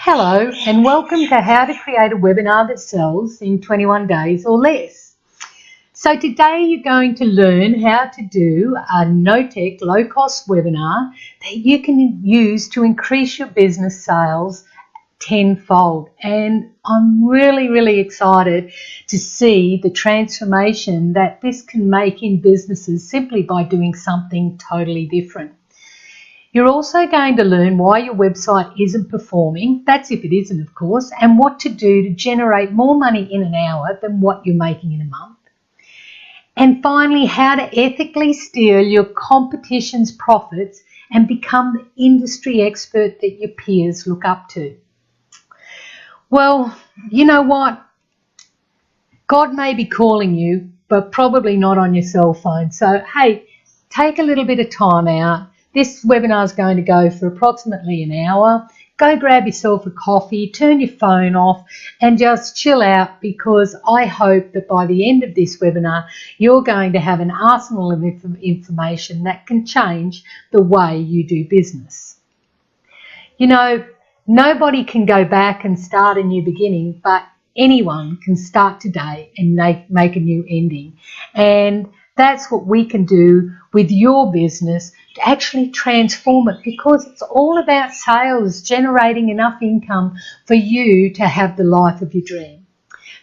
Hello and welcome to How to Create a Webinar That Sells in 21 Days or Less. So today you're going to learn how to do a no-tech, low-cost webinar that you can use to increase your business sales tenfold. And I'm really excited to see the transformation that this can make in businesses simply by doing something totally different. You're also going to learn why your website isn't performing, that's if it isn't of course, and what to do to generate more money in an hour than what you're making in a month. And finally, how to ethically steal your competition's profits and become the industry expert that your peers look up to. Well, you know what? God may be calling you, but probably not on your cell phone. So, hey, take a little bit of time out. This webinar is going to go for approximately an hour. Go grab yourself a coffee, turn your phone off and just chill out, because I hope that by the end of this webinar you're going to have an arsenal of information that can change the way you do business. You know, nobody can go back and start a new beginning, but anyone can start today and make a new ending. And that's what we can do with your business to actually transform it, because it's all about sales, generating enough income for you to have the life of your dream.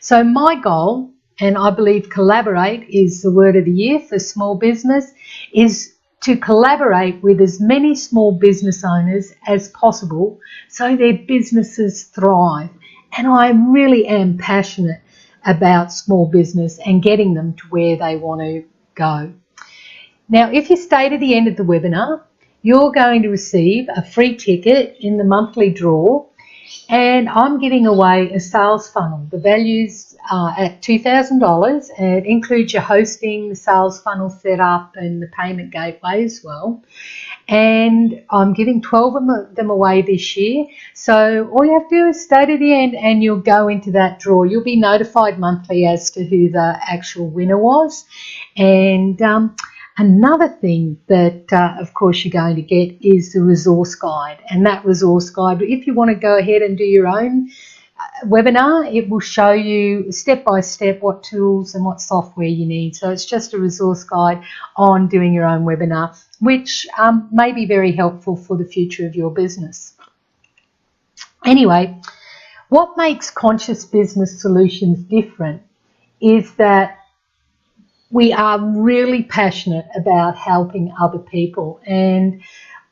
So my goal, and I believe collaborate is the word of the year for small business, is to collaborate with as many small business owners as possible so their businesses thrive. And I really am passionate about small business and getting them to where they want to go. Now, if you stay to the end of the webinar, you're going to receive a free ticket in the monthly draw, and I'm giving away a sales funnel. The value's at $2,000. It includes your hosting, the sales funnel setup and the payment gateway as well. And I'm giving 12 of them away this year. So all you have to do is stay to the end and you'll go into that draw. You'll be notified monthly as to who the actual winner was. And another thing that, of course, you're going to get is the resource guide. And that resource guide, if you want to go ahead and do your own webinar, it will show you step by step what tools and what software you need. So it's just a resource guide on doing your own webinar, which may be very helpful for the future of your business. Anyway, what makes Conscious Business Solutions different is that we are really passionate about helping other people, and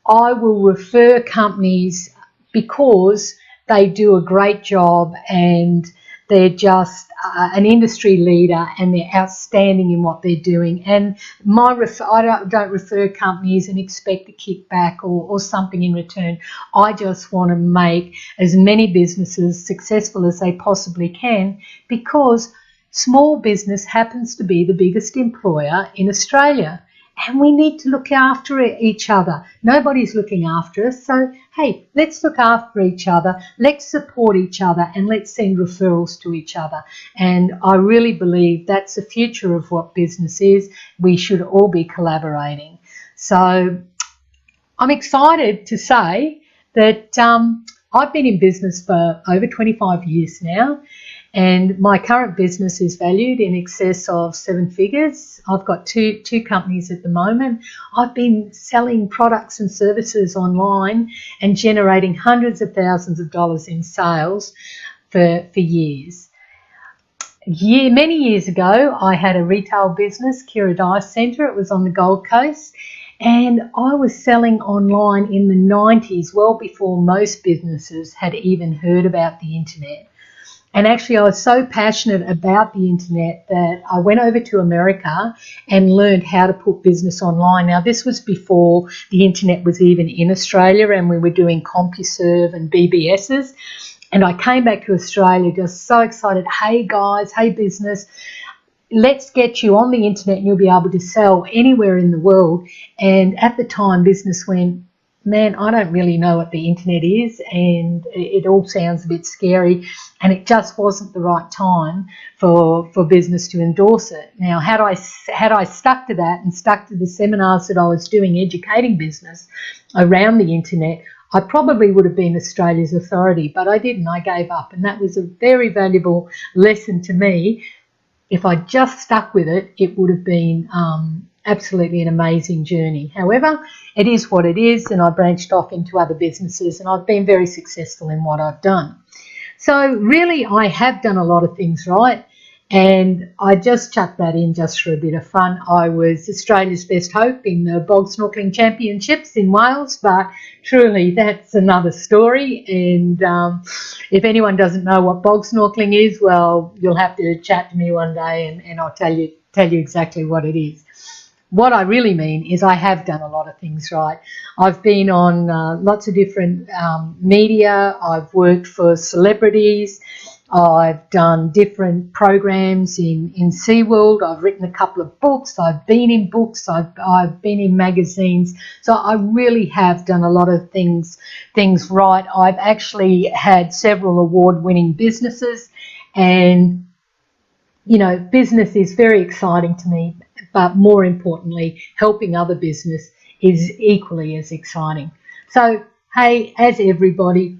I will refer companies because they do a great job and they're just an industry leader and they're outstanding in what they're doing. And I don't refer companies and expect a kickback or something in return. I just want to make as many businesses successful as they possibly can, because small business happens to be the biggest employer in Australia, and we need to look after each other. Nobody's looking after us, so hey, let's look after each other, let's support each other, and let's send referrals to each other. And I really believe that's the future of what business is. We should all be collaborating. So I'm excited to say that I've been in business for over 25 years now, and my current business is valued in excess of 7 figures. I've got two companies at the moment. I've been selling products and services online and generating hundreds of thousands of dollars in sales for years. Many years ago, I had a retail business, Kira Dye Centre. It was on the Gold Coast. And I was selling online in the 90s, well before most businesses had even heard about the internet. And actually, I was so passionate about the internet that I went over to America and learned how to put business online. Now, this was before the internet was even in Australia, and we were doing CompuServe and BBSs. And I came back to Australia just so excited. Hey guys, hey business, let's get you on the internet and you'll be able to sell anywhere in the world. And at the time, business went, man, I don't really know what the internet is, and it all sounds a bit scary, and it just wasn't the right time for business to endorse it. Now, had I stuck to that and stuck to the seminars that I was doing educating business around the internet, I probably would have been Australia's authority, but I didn't. I gave up, and that was a very valuable lesson to me. If I just stuck with it, it would have been absolutely an amazing journey. However, it is what it is, and I branched off into other businesses, and I've been very successful in what I've done. So really, I have done a lot of things right, and I just chucked that in just for a bit of fun. I was Australia's best hope in the Bog Snorkelling Championships in Wales, but truly that's another story. And if anyone doesn't know what bog snorkelling is, well, you'll have to chat to me one day and I'll tell you exactly what it is. What I really mean is I have done a lot of things right. I've been on lots of different media. I've worked for celebrities. I've done different programs in SeaWorld. I've written a couple of books. I've been in books. I've been in magazines. So I really have done a lot of things right. I've actually had several award-winning businesses, and you know, business is very exciting to me, but more importantly, helping other business is equally as exciting. So, hey, as everybody,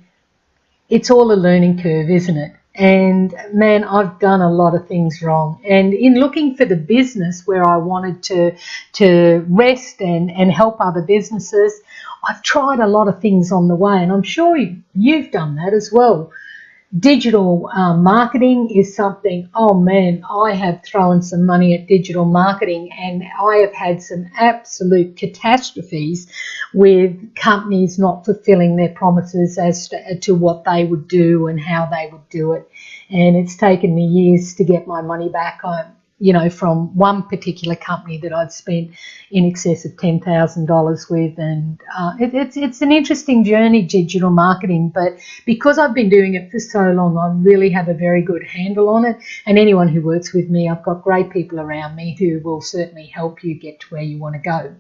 it's all a learning curve, isn't it? And man, I've done a lot of things wrong. And in looking for the business where I wanted to rest and help other businesses, I've tried a lot of things on the way, and I'm sure you've done that as well. Digital marketing is something, oh man, I have thrown some money at digital marketing, and I have had some absolute catastrophes with companies not fulfilling their promises as to what they would do and how they would do it. And it's taken me years to get my money back. From one particular company that I'd spent in excess of $10,000 with, and it's an interesting journey, digital marketing. But because I've been doing it for so long, I really have a very good handle on it. And anyone who works with me, I've got great people around me who will certainly help you get to where you want to go.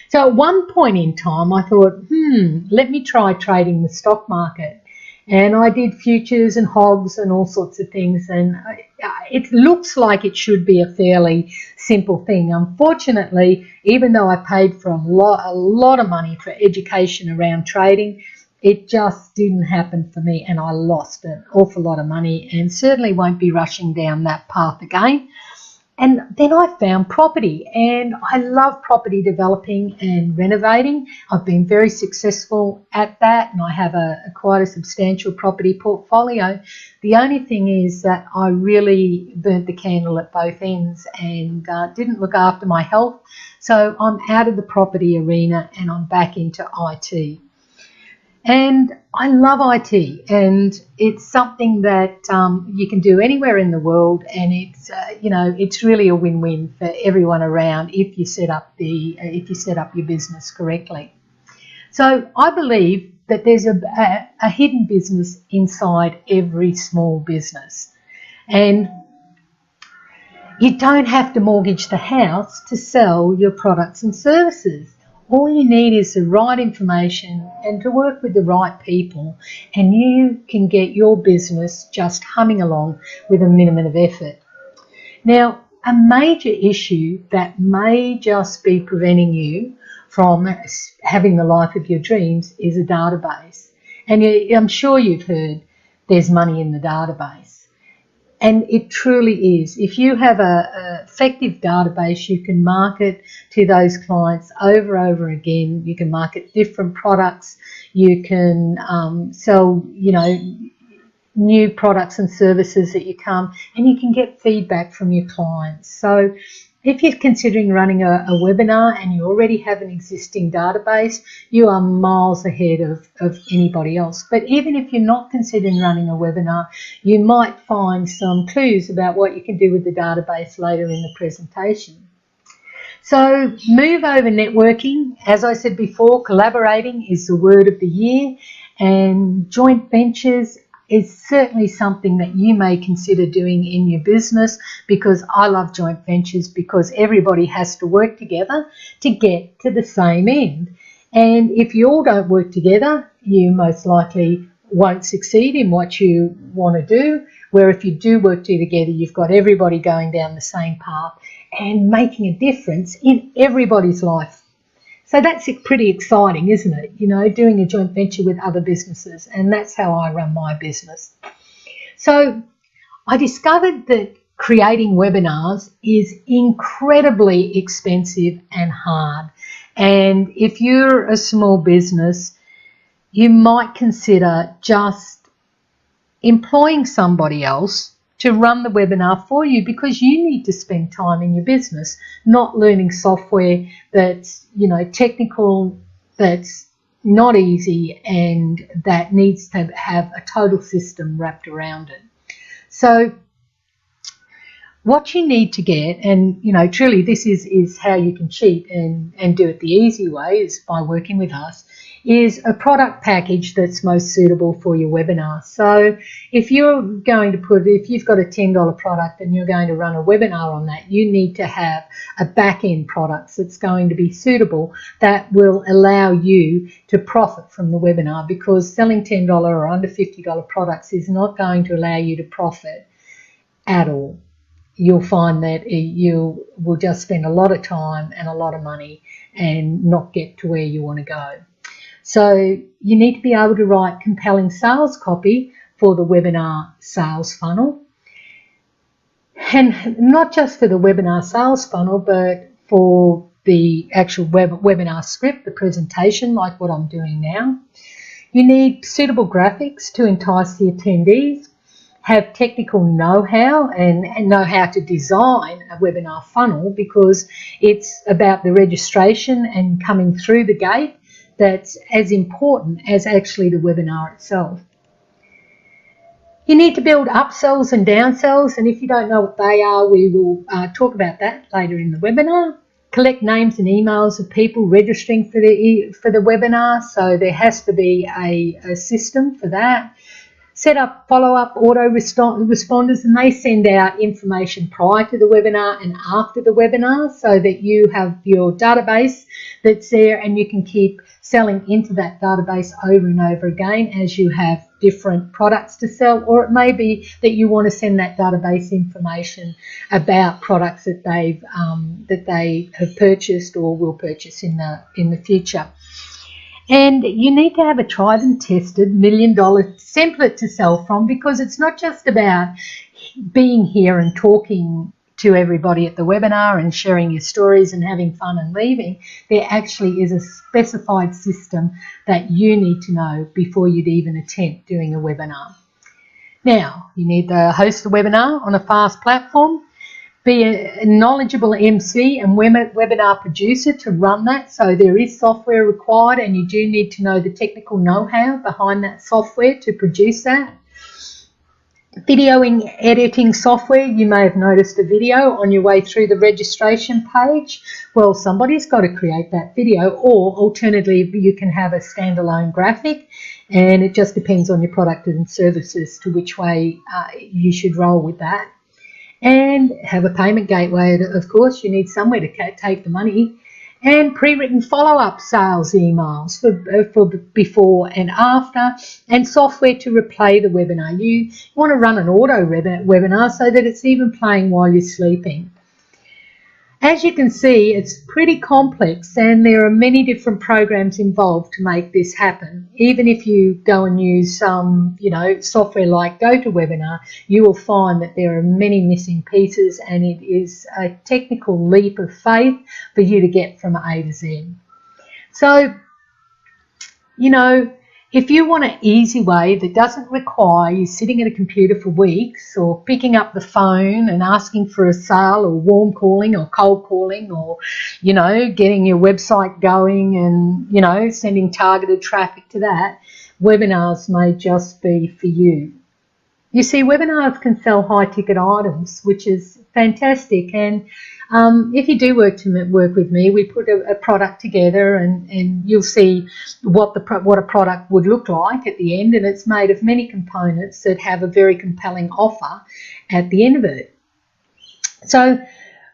So at one point in time, I thought, let me try trading the stock market. And I did futures and hogs and all sorts of things, and it looks like it should be a fairly simple thing. Unfortunately, even though I paid for a lot of money for education around trading, it just didn't happen for me, and I lost an awful lot of money, and certainly won't be rushing down that path again. And then I found property, and I love property developing and renovating. I've been very successful at that, and I have quite a substantial property portfolio. The only thing is that I really burnt the candle at both ends and didn't look after my health. So I'm out of the property arena and I'm back into IT. And I love IT, and it's something that you can do anywhere in the world, and it's really a win-win for everyone around if you set up your business correctly. So I believe that there's a hidden business inside every small business, and you don't have to mortgage the house to sell your products and services. All you need is the right information and to work with the right people, and you can get your business just humming along with a minimum of effort. Now, a major issue that may just be preventing you from having the life of your dreams is a database. And I'm sure you've heard there's money in the database. And it truly is. If you have an effective database, you can market to those clients over again. You can market different products. You can sell, new products and services that you come, and you can get feedback from your clients. So if you're considering running a webinar and you already have an existing database, you are miles ahead of anybody else. But even if you're not considering running a webinar, you might find some clues about what you can do with the database later in the presentation. So move over networking. As I said before, collaborating is the word of the year, and joint ventures is certainly something that you may consider doing in your business, because I love joint ventures because everybody has to work together to get to the same end. And if you all don't work together, you most likely won't succeed in what you want to do, where if you do work together, you've got everybody going down the same path and making a difference in everybody's life. So that's pretty exciting, isn't it? You know, doing a joint venture with other businesses, and that's how I run my business. So I discovered that creating webinars is incredibly expensive and hard. And if you're a small business, you might consider just employing somebody else to run the webinar for you, because you need to spend time in your business, not learning software that's, you know, technical, that's not easy, and that needs to have a total system wrapped around it. So what you need to get, and, you know, truly this is how you can cheat and do it the easy way, is by working with us, is a product package that's most suitable for your webinar. So if you've got a $10 product and you're going to run a webinar on that, you need to have a back-end product that's going to be suitable, that will allow you to profit from the webinar, because selling $10 or under $50 products is not going to allow you to profit at all. You'll find that you will just spend a lot of time and a lot of money and not get to where you want to go. So you need to be able to write compelling sales copy for the webinar sales funnel. And not just for the webinar sales funnel, but for the actual webinar script, the presentation, like what I'm doing now. You need suitable graphics to entice the attendees, have technical know-how and know how to design a webinar funnel, because it's about the registration and coming through the gate that's as important as actually the webinar itself. You need to build upsells and downsells, and if you don't know what they are, we will talk about that later in the webinar. Collect names and emails of people registering for the webinar, so there has to be a system for that. Set up follow-up auto responders, and they send out information prior to the webinar and after the webinar, so that you have your database that's there and you can keep selling into that database over and over again as you have different products to sell. Or it may be that you want to send that database information about products that they have purchased or will purchase in the future. And you need to have a tried and tested $1 million template to sell from, because it's not just about being here and talking to everybody at the webinar and sharing your stories and having fun and leaving. There actually is a specified system that you need to know before you'd even attempt doing a webinar. Now, you need to host the webinar on a fast platform, be a knowledgeable MC and webinar producer to run that. So there is software required, and you do need to know the technical know-how behind that software to produce that. Videoing editing software. You may have noticed a video on your way through the registration page. Well, somebody's got to create that video, or alternatively you can have a standalone graphic, and it just depends on your product and services to which way you should roll with that. And have a payment gateway, of course. You need somewhere to take the money. And pre-written follow-up sales emails for before and after, and software to replay the webinar. You want to run an auto webinar so that it's even playing while you're sleeping. As you can see, it's pretty complex, and there are many different programs involved to make this happen. Even if you go and use some, software like GoToWebinar, you will find that there are many missing pieces, and it is a technical leap of faith for you to get from A to Z. So, if you want an easy way that doesn't require you sitting at a computer for weeks, or picking up the phone and asking for a sale, or warm calling or cold calling, or, getting your website going and, sending targeted traffic to that, webinars may just be for you. You see, webinars can sell high-ticket items, which is fantastic. And if you do work with me, we put a product together, and you'll see what a product would look like at the end. And it's made of many components that have a very compelling offer at the end of it. So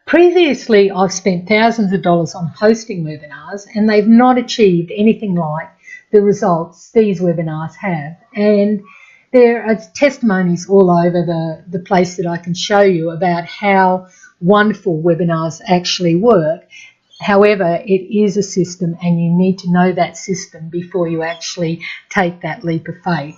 previously, I've spent thousands of dollars on hosting webinars, and they've not achieved anything like the results these webinars have. And there are testimonies all over the place that I can show you about how wonderful webinars actually work. However, it is a system, and you need to know that system before you actually take that leap of faith.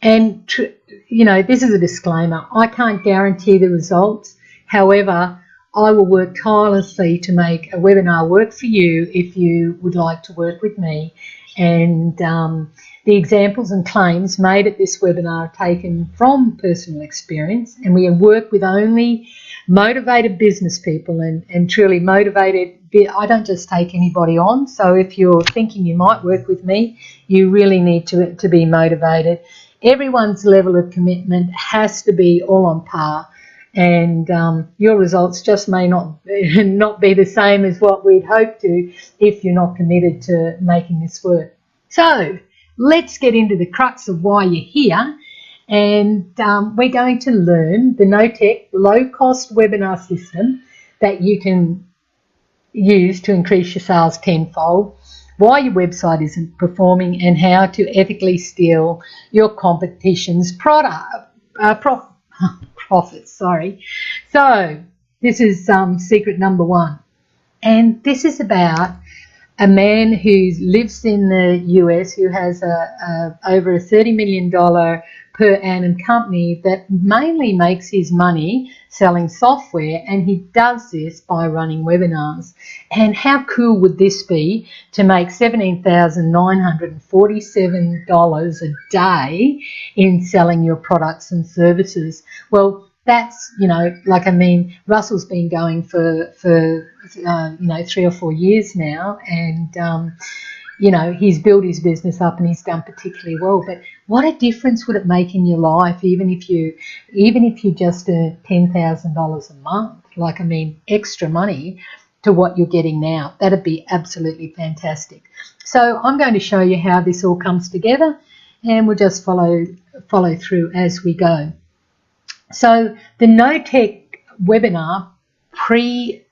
And, this is a disclaimer. I can't guarantee the results. However, I will work tirelessly to make a webinar work for you if you would like to work with me. And the examples and claims made at this webinar are taken from personal experience, and we work with only motivated business people and truly motivated. I don't just take anybody on. So if you're thinking you might work with me, you really need to be motivated. Everyone's level of commitment has to be all on par, and your results just may not be the same as what we'd hoped to if you're not committed to making this work. So let's get into the crux of why you're here, and we're going to learn the NoTech low-cost webinar system that you can use to increase your sales tenfold, why your website isn't performing, and how to ethically steal your competition's profits. So this is secret number one, and this is about a man who lives in the US, who has over a $30 million per annum company that mainly makes his money selling software, and he does this by running webinars. And how cool would this be to make $17,947 a day in selling your products and services? Well, that's, Russell's been going for 3 or 4 years now, and he's built his business up and he's done particularly well. But what a difference would it make in your life, even if you just earn $10,000 a month, extra money to what you're getting now. That'd be absolutely fantastic. So I'm going to show you how this all comes together, and we'll just follow through as we go. So the NoTech webinar pre-email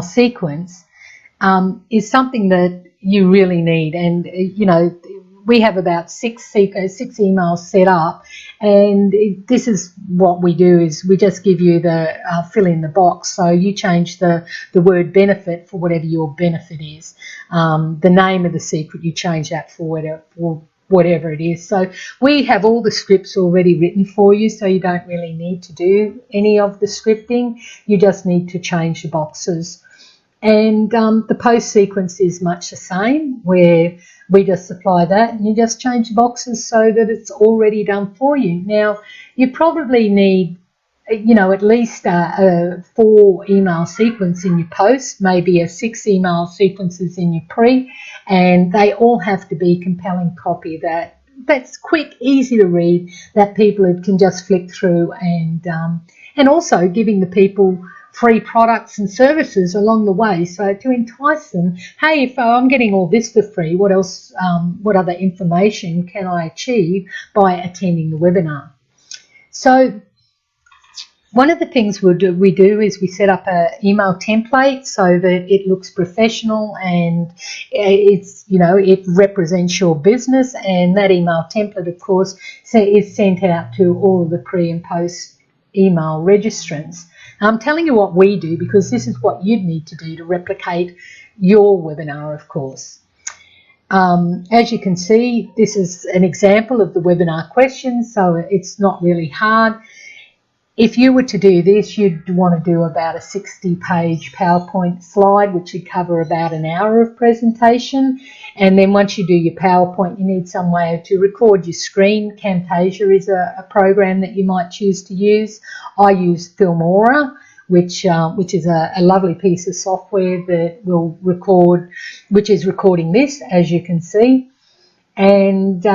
sequence is something that you really need. And, we have about six emails set up, and this is what we do is we just give you the fill in the box. So you change the word benefit for whatever your benefit is. The name of the secret, you change that for whatever it is. So we have all the scripts already written for you, so you don't really need to do any of the scripting. You just need to change the boxes. And the post sequence is much the same, where we just supply that and you just change the boxes so that it's already done for you. Now, you probably need, at least a 4 email sequence in your post, maybe a 6 email sequences in your pre, and they all have to be compelling copy that's quick, easy to read, that people can just flick through, and also giving the people free products and services along the way, so to entice them, hey, if I'm getting all this for free, what else, what other information can I achieve by attending the webinar? So one of the things we do is we set up an email template so that it looks professional, and it's, it represents your business, and that email template, of course, is sent out to all of the pre and post email registrants. I'm telling you what we do because this is what you'd need to do to replicate your webinar, of course. As you can see, this is an example of the webinar questions, so it's not really hard. If you were to do this, you'd want to do about a 60-page PowerPoint slide, which would cover about an hour of presentation. And then once you do your PowerPoint, you need some way to record your screen. Camtasia is a program that you might choose to use. I use Filmora, which is a lovely piece of software that will record, which is recording this, as you can see. And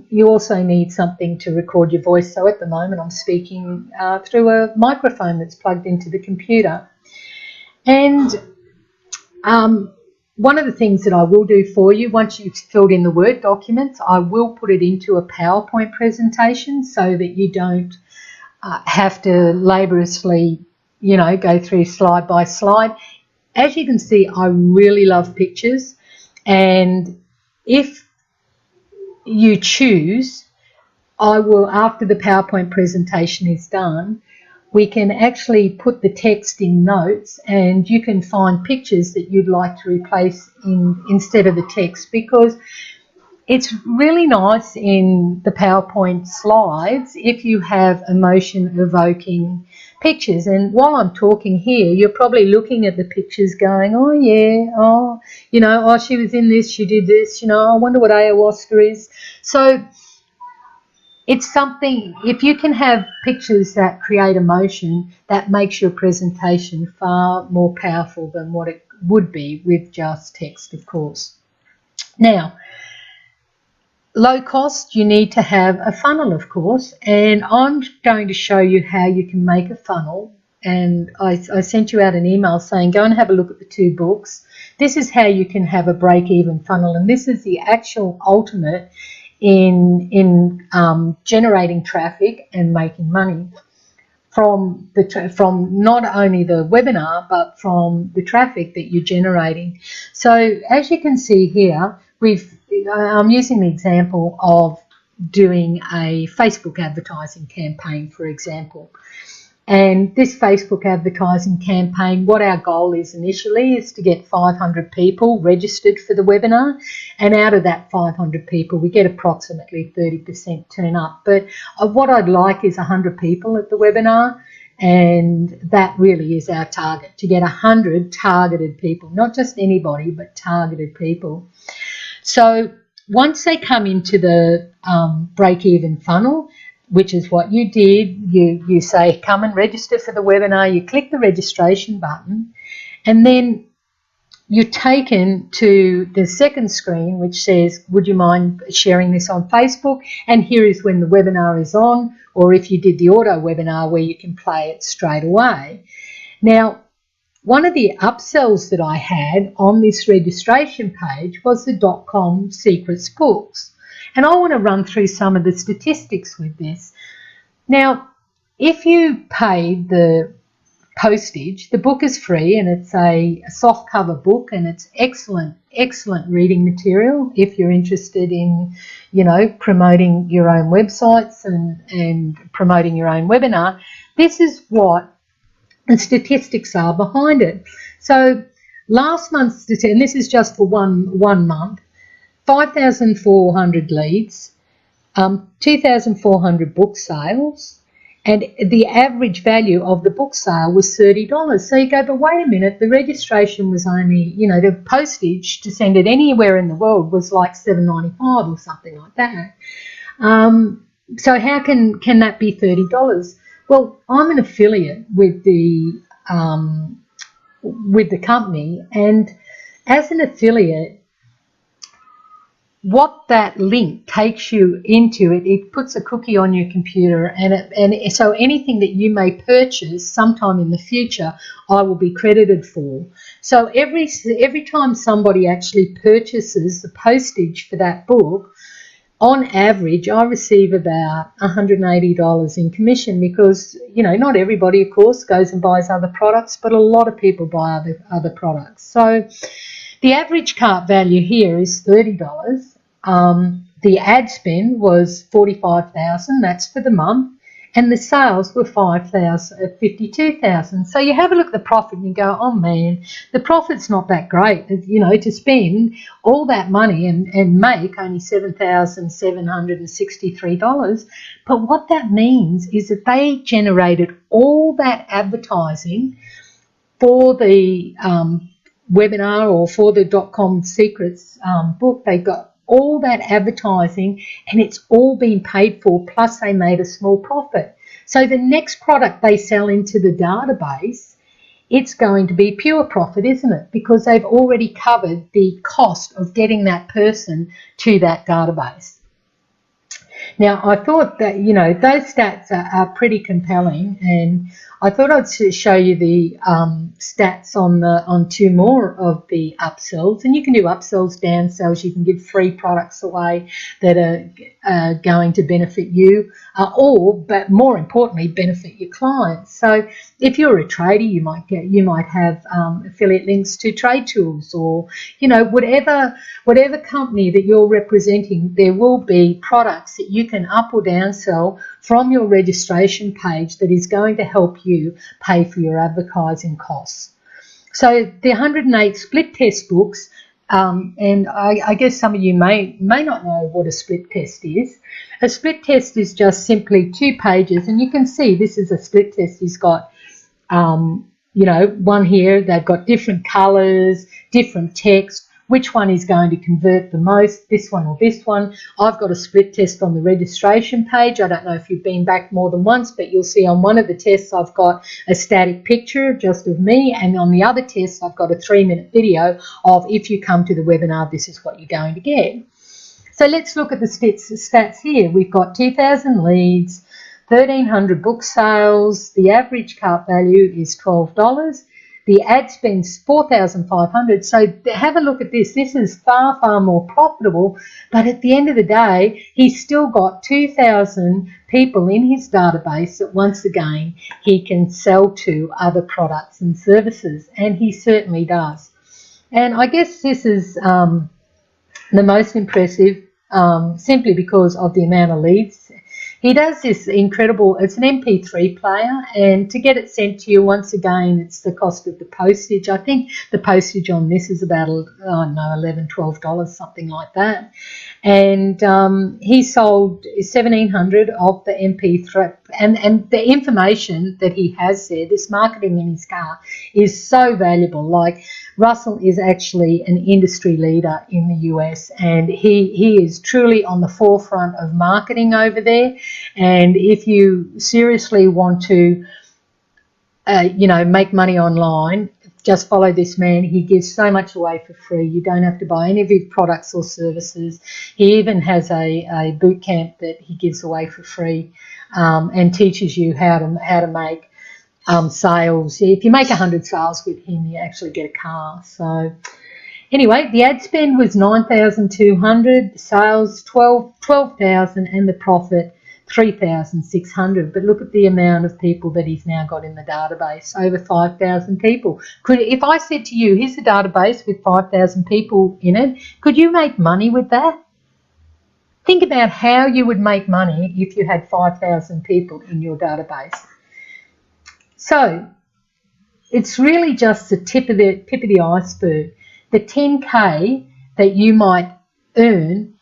you also need something to record your voice. So at the moment I'm speaking through a microphone that's plugged into the computer. And one of the things that I will do for you, once you've filled in the Word documents, I will put it into a PowerPoint presentation so that you don't have to laboriously, go through slide by slide. As you can see, I really love pictures, and if you choose, I will, after the PowerPoint presentation is done, we can actually put the text in notes, and you can find pictures that you'd like to replace instead of the text, because it's really nice in the PowerPoint slides if you have emotion-evoking pictures. And while I'm talking here, you're probably looking at the pictures going, oh, yeah, oh, you know, oh, she was in this, she did this, you know, I wonder what ayahuasca is. So it's something, if you can have pictures that create emotion, that makes your presentation far more powerful than what it would be with just text, of course. Now, low cost, you need to have a funnel, of course, and I'm going to show you how you can make a funnel. And I sent you out an email saying go and have a look at the 2 books. This is how you can have a break-even funnel, and this is the actual ultimate in generating traffic and making money from not only the webinar but from the traffic that you're generating. So as you can see here, I'm using the example of doing a Facebook advertising campaign, for example. And this Facebook advertising campaign, what our goal is initially is to get 500 people registered for the webinar. And out of that 500 people, we get approximately 30% turn up. But what I'd like is 100 people at the webinar. And that really is our target, to get 100 targeted people, not just anybody, but targeted people. So once they come into the break-even funnel, which is what you did, you say come and register for the webinar, you click the registration button, and then you're taken to the second screen which says, would you mind sharing this on Facebook? And here is when the webinar is on, or if you did the auto webinar where you can play it straight away. Now, one of the upsells that I had on this registration page was the .com Secrets books. And I want to run through some of the statistics with this. Now, if you pay the postage, the book is free, and it's a soft cover book, and it's excellent reading material if you're interested in, you know, promoting your own websites and promoting your own webinar. This is what the statistics are behind it. So last month's, and this is just for one month, 5,400 leads, 2,400 book sales, and the average value of the book sale was $30. So you go, but wait a minute, the registration was only, you know, the postage to send it anywhere in the world was like $7.95 or something like that. So how can that be $30? Well, I'm an affiliate with the company, and as an affiliate, what that link takes you into, it puts a cookie on your computer, and so anything that you may purchase sometime in the future, I will be credited for. So every time somebody actually purchases the postage for that book, on average, I receive about $180 in commission, because, you know, not everybody, of course, goes and buys other products, but a lot of people buy other products. So the average cart value here is $30. The ad spend was $45,000. That's for the month, and the sales were $52,000. So you have a look at the profit and you go, oh man, the profit's not that great, you know, to spend all that money and make only $7,763. But what that means is that they generated all that advertising for the webinar or for the .com Secrets book. They got all that advertising, and it's all been paid for, plus they made a small profit. So the next product they sell into the database, it's going to be pure profit, isn't it? Because they've already covered the cost of getting that person to that database. Now, I thought that, you know, those stats are pretty compelling, and I thought I'd show you the stats on 2 more of the upsells. And you can do upsells, downsells. You can give free products away that going to benefit you, but more importantly, benefit your clients. So if you're a trader, you might have affiliate links to Trade Tools, or whatever company that you're representing. There will be products that you can up or down sell from your registration page that is going to help you pay for your advertising costs. So the 108 split test books, and I guess some of you may not know what a split test is. A split test is just simply 2 pages, and you can see this is a split test. He's got, one here. They've got different colours, different text. Which one is going to convert the most, this one or this one? I've got a split test on the registration page. I don't know if you've been back more than once, but you'll see on one of the tests I've got a static picture just of me, and on the other test I've got a 3-minute video of, if you come to the webinar, this is what you're going to get. So let's look at the stats here. We've got 2,000 leads, 1,300 book sales. The average cart value is $12. The ad spend's $4,500. So have a look at this. This is far, far more profitable. But at the end of the day, he's still got 2,000 people in his database that, once again, he can sell to other products and services. And he certainly does. And I guess this is the most impressive, simply because of the amount of leads. He does this incredible, it's an MP3 player, and to get it sent to you, once again, it's the cost of the postage. I think the postage on this is about, $11, $12, something like that. And he sold 1,700 of the MP3, and the information that he has there, this marketing in his car, is so valuable. Like, Russell is actually an industry leader in the US, and he is truly on the forefront of marketing over there. And if you seriously want to, make money online, just follow this man. He gives so much away for free. You don't have to buy any of his products or services. He even has a boot camp that he gives away for free, and teaches you how to make sales. If you make 100 sales with him, you actually get a car. So anyway, the ad spend was $9,200, the sales $12,000, and the profit $3,600. But look at the amount of people that he's now got in the database, over 5,000 people. If I said to you, here's a database with 5,000 people in it, could you make money with that? Think about how you would make money if you had 5,000 people in your database. So it's really just the tip of the iceberg. The 10K that you might earn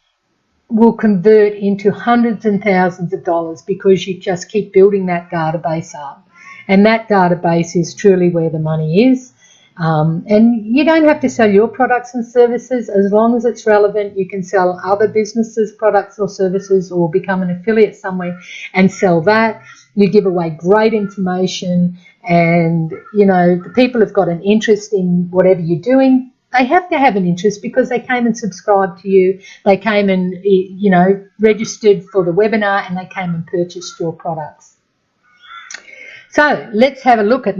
will convert into hundreds and thousands of dollars, because you just keep building that database up. And that database is truly where the money is. And you don't have to sell your products and services. As long as it's relevant, you can sell other businesses' products or services, or become an affiliate somewhere and sell that. You give away great information, and, the people have got an interest in whatever you're doing. They have to have an interest because they came and subscribed to you. They came and, registered for the webinar, and they came and purchased your products. So let's have a look at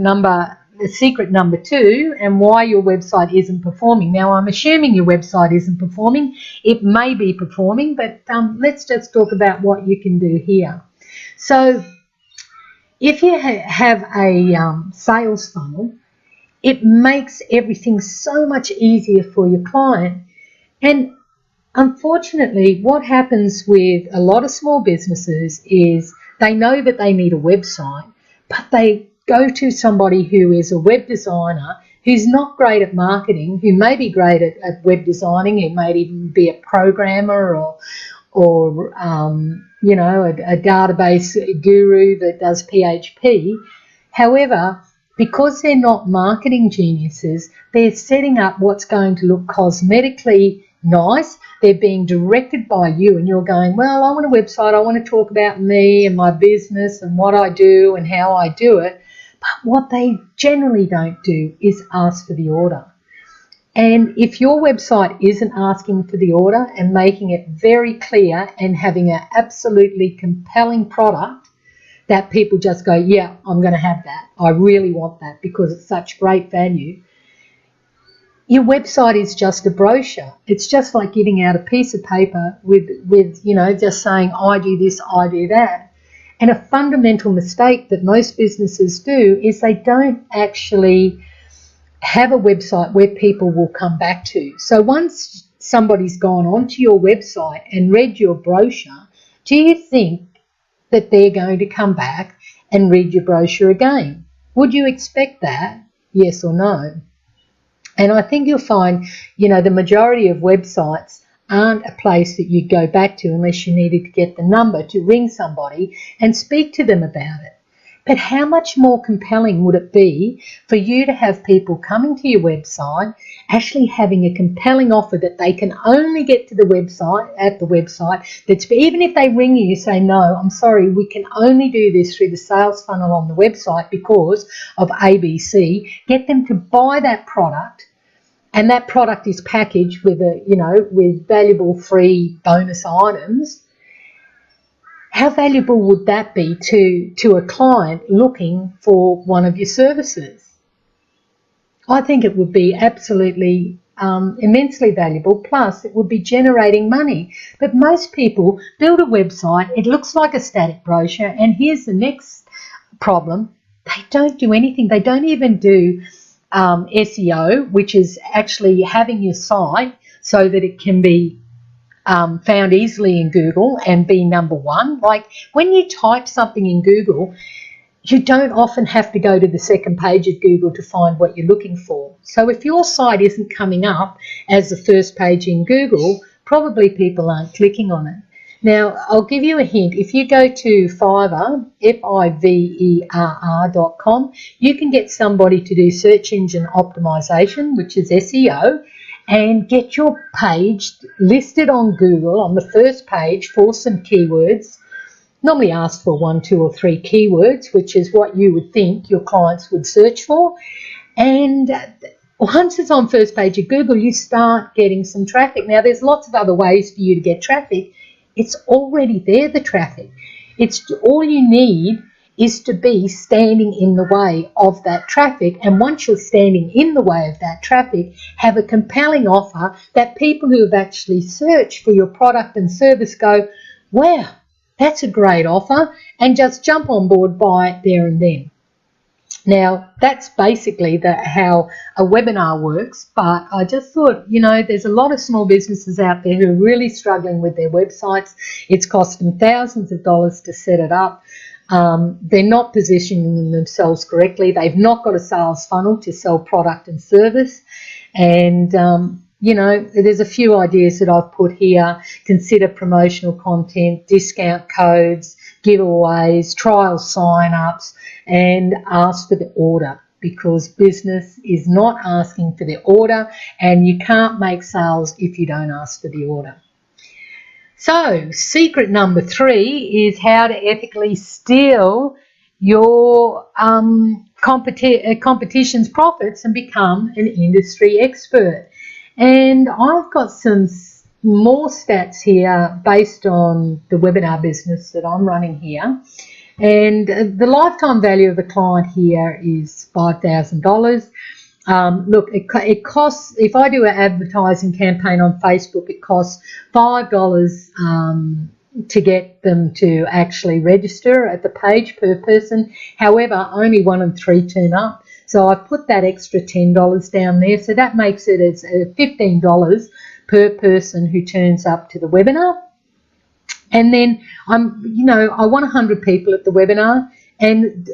secret number 2, and why your website isn't performing. Now, I'm assuming your website isn't performing. It may be performing, but let's just talk about what you can do here. So if you have a sales funnel, it makes everything so much easier for your client. And unfortunately, what happens with a lot of small businesses is they know that they need a website, but they go to somebody who is a web designer, who's not great at marketing, who may be great at web designing, who may even be a programmer or a database guru that does PHP. However, because they're not marketing geniuses, they're setting up what's going to look cosmetically nice. They're being directed by you, and you're going, well, I want a website. I want to talk about me and my business and what I do and how I do it. But what they generally don't do is ask for the order. And if your website isn't asking for the order and making it very clear and having an absolutely compelling product that people just go, yeah, I'm going to have that. I really want that because it's such great value. your website is just a brochure. It's just like giving out a piece of paper with just saying, I do this, I do that. And a fundamental mistake that most businesses do is they don't actually have a website where people will come back to. So once somebody's gone onto your website and read your brochure, do you think that they're going to come back and read your brochure again? Would you expect that? Yes or no? And I think you'll find, the majority of websites aren't a place that you go back to unless you needed to get the number to ring somebody and speak to them about it. But how much more compelling would it be for you to have people coming to your website, actually having a compelling offer that they can only get to the website, that's, even if they ring you, you say, no, I'm sorry, we can only do this through the sales funnel on the website because of ABC. Get them to buy that product, and that product is packaged with with valuable free bonus items. How valuable would that be to a client looking for one of your services? I think it would be absolutely immensely valuable, plus it would be generating money. But most people build a website, it looks like a static brochure, and here's the next problem. They don't do anything. They don't even do SEO, which is actually having your site so that it can be found easily in Google and be number one. Like when you type something in Google, you don't often have to go to the second page of Google to find what you're looking for. So if your site isn't coming up as the first page in Google, probably people aren't clicking on it. Now, I'll give you a hint. If you go to Fiverr, Fiverr.com, you can get somebody to do search engine optimization, which is SEO, and get your page listed on Google on the first page for some keywords. Normally ask for 1, 2 or 3 keywords, which is what you would think your clients would search for. And once it's on first page of Google, you start getting some traffic. Now, there's lots of other ways for you to get traffic. It's already there, the traffic. It's all you need is to be standing in the way of that traffic. And once you're standing in the way of that traffic, have a compelling offer that people who have actually searched for your product and service go, wow, that's a great offer, and just jump on board, buy it there and then. Now, that's basically how a webinar works, but I just thought, there's a lot of small businesses out there who are really struggling with their websites. It's cost them thousands of dollars to set it up. They're not positioning themselves correctly. They've not got a sales funnel to sell product and service. And, there's a few ideas that I've put here. Consider promotional content, discount codes, giveaways, trial sign-ups, and ask for the order, because business is not asking for the order, and you can't make sales if you don't ask for the order. So, secret number 3 is how to ethically steal your competition's profits and become an industry expert. And I've got some more stats here based on the webinar business that I'm running here. And the lifetime value of the client here is $5,000. Look, it costs, if I do an advertising campaign on Facebook, it costs $5 to get them to actually register at the page per person. However, only 1 in 3 turn up. So I've put that extra $10 down there. So that makes it as $15 per person who turns up to the webinar. And then I want 100 people at the webinar. And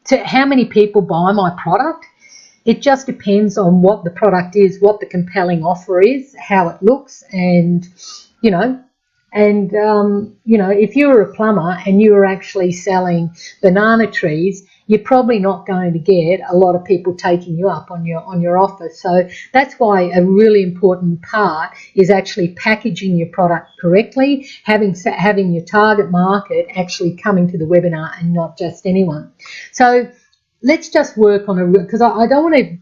to how many people buy my product? It just depends on what the product is, what the compelling offer is, how it looks, and if you were a plumber and you were actually selling banana trees, you're probably not going to get a lot of people taking you up on your offer. So that's why a really important part is actually packaging your product correctly, having your target market actually coming to the webinar and not just anyone. So let's just work on because I don't want to